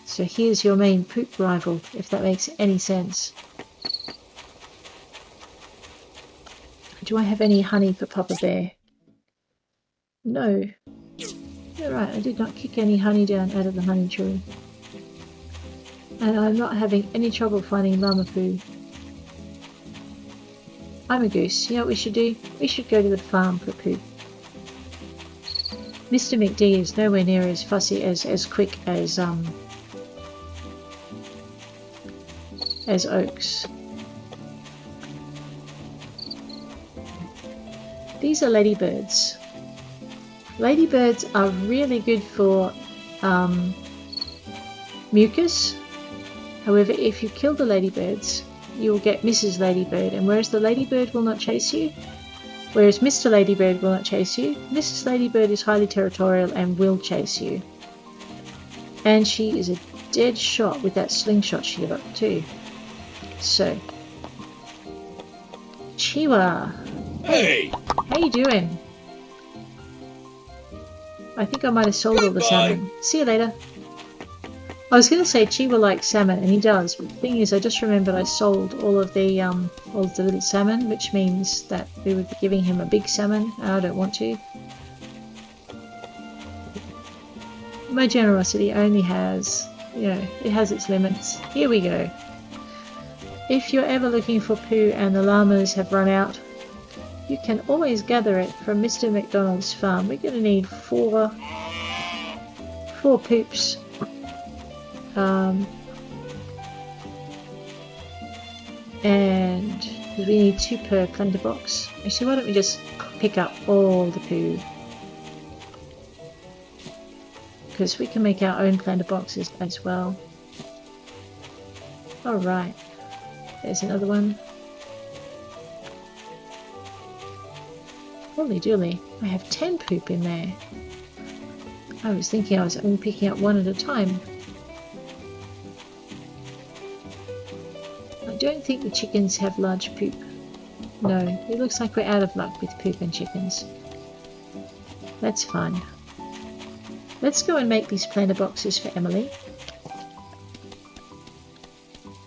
Speaker 1: So here's your main poop rival, if that makes any sense. Do I have any honey for Papa Bear? No. Yeah, right, I did not kick any honey down out of the honey tree. And I'm not having any trouble finding llama poo. I'm a goose. You know what we should do? We should go to the farm for poo. Mr. McD is nowhere near as fussy as quick as Oaks. These are ladybirds. Ladybirds are really good for mucus. However, if you kill the ladybirds, you will get Mrs. Ladybird, and whereas the ladybird will not chase you, whereas Mr. Ladybird will not chase you, Mrs. Ladybird is highly territorial and will chase you. And she is a dead shot with that slingshot she got too. So, Chiwa.
Speaker 6: Hey!
Speaker 1: How you doing? I think I might have sold all the salmon. See you later. I was going to say Chiwa likes salmon, and he does, but the thing is I just remembered I sold all of the little salmon, which means that we would be giving him a big salmon, and I don't want to. My generosity only has, you know, it has its limits. Here we go. If you're ever looking for poo and the llamas have run out, you can always gather it from Mr. McDonald's farm. We're going to need four poops. And we need 2 per planter box. Actually, why don't we just pick up all the poo? Because we can make our own planter boxes as well. Alright, there's another one. Holy dooly, I have 10 poop in there. I was thinking I was only picking up 1 at a time. I don't think the chickens have large poop. No, it looks like we're out of luck with poop and chickens. That's fine. Let's go and make these planter boxes for Emily.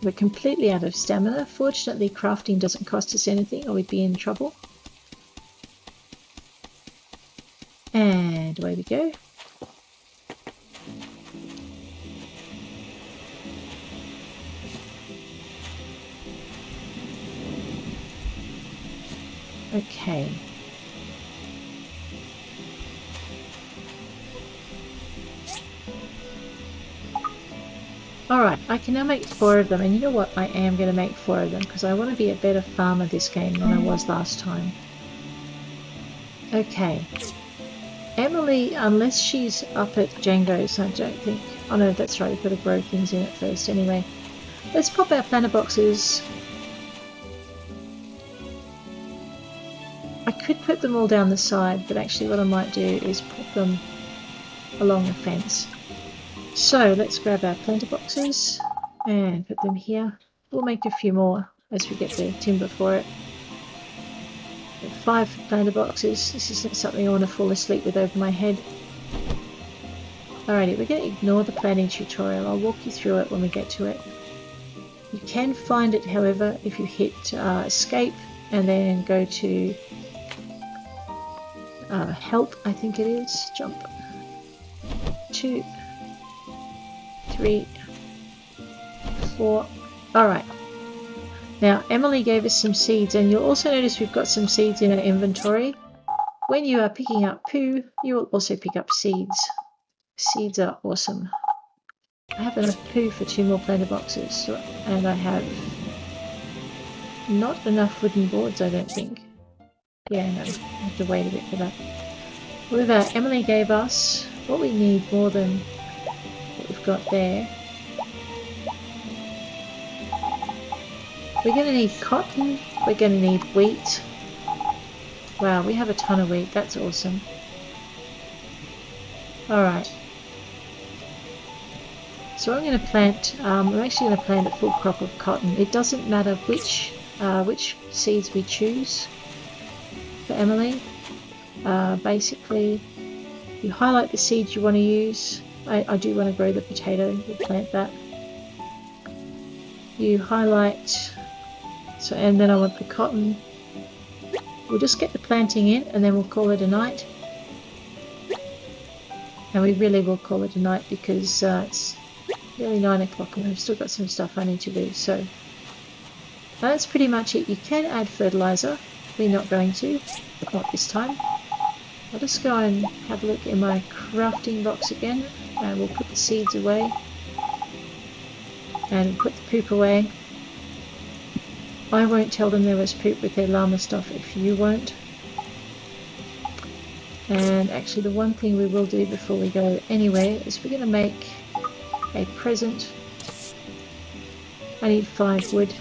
Speaker 1: We're completely out of stamina. Fortunately, crafting doesn't cost us anything or we'd be in trouble. And away we go. Okay. Alright, I can now make 4 of them, and you know what? I am going to make 4 of them because I want to be a better farmer this game than I was last time. Okay. Emily, unless she's up at Django's, I don't think... Oh no, that's right, we've got to grow things in it first anyway. Let's pop our planter boxes. I could put them all down the side, but actually what I might do is put them along the fence. So let's grab our planter boxes and put them here. We'll make a few more as we get the timber for it. 5 planter boxes. This isn't something I want to fall asleep with over my head. Alrighty, we're going to ignore the planting tutorial. I'll walk you through it when we get to it. You can find it, however, if you hit escape and then go to help, I think it is. Jump. 2, 3, 4. Alright. Now, Emily gave us some seeds, and you'll also notice we've got some seeds in our inventory. When you are picking up poo, you will also pick up seeds. Seeds are awesome. I have enough poo for 2 more planter boxes, and I have not enough wooden boards, I don't think. Yeah, no, I have to wait a bit for that. However, Emily gave us what we need more than what we've got there. We're going to need cotton, we're going to need wheat. Wow, we have a ton of wheat, that's awesome. Alright. So I'm going to plant, I'm actually going to plant a full crop of cotton. It doesn't matter which seeds we choose for Emily. Basically, you highlight the seeds you want to use. I do want to grow the potato, we'll plant that. You highlight, so, and then I want the cotton. We'll just get the planting in and then we'll call it a night. And we really will call it a night because it's nearly 9 o'clock and we've still got some stuff I need to do. So that's pretty much it. You can add fertilizer. We're not going to, not this time. I'll just go and have a look in my crafting box again, and we'll put the seeds away and put the poop away. I won't tell them there was poop with their llama stuff if you won't. And actually the one thing we will do before we go anywhere is we're going to make a present. I need 5 wood.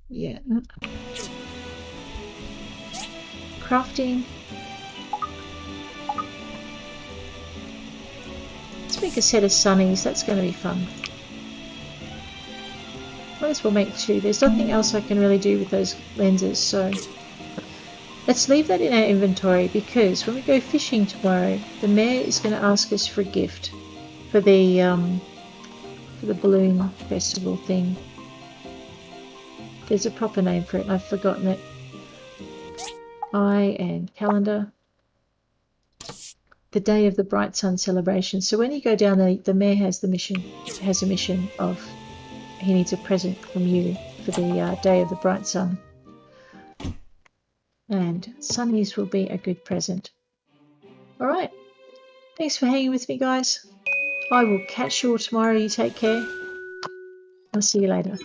Speaker 1: Yeah. Crafting. Let's make a set of sunnies. That's going to be fun. Might as well make 2. There's nothing else I can really do with those lenses, so let's leave that in our inventory because when we go fishing tomorrow, the mayor is going to ask us for a gift for the balloon festival thing. There's a proper name for it, I've forgotten it. Eye and calendar. The day of the bright sun celebration. So when you go down there, the mayor has a mission of he needs a present from you for the day of the bright sun. And sunnies will be a good present. Alright. Thanks for hanging with me, guys. I will catch you all tomorrow. You take care. I'll see you later.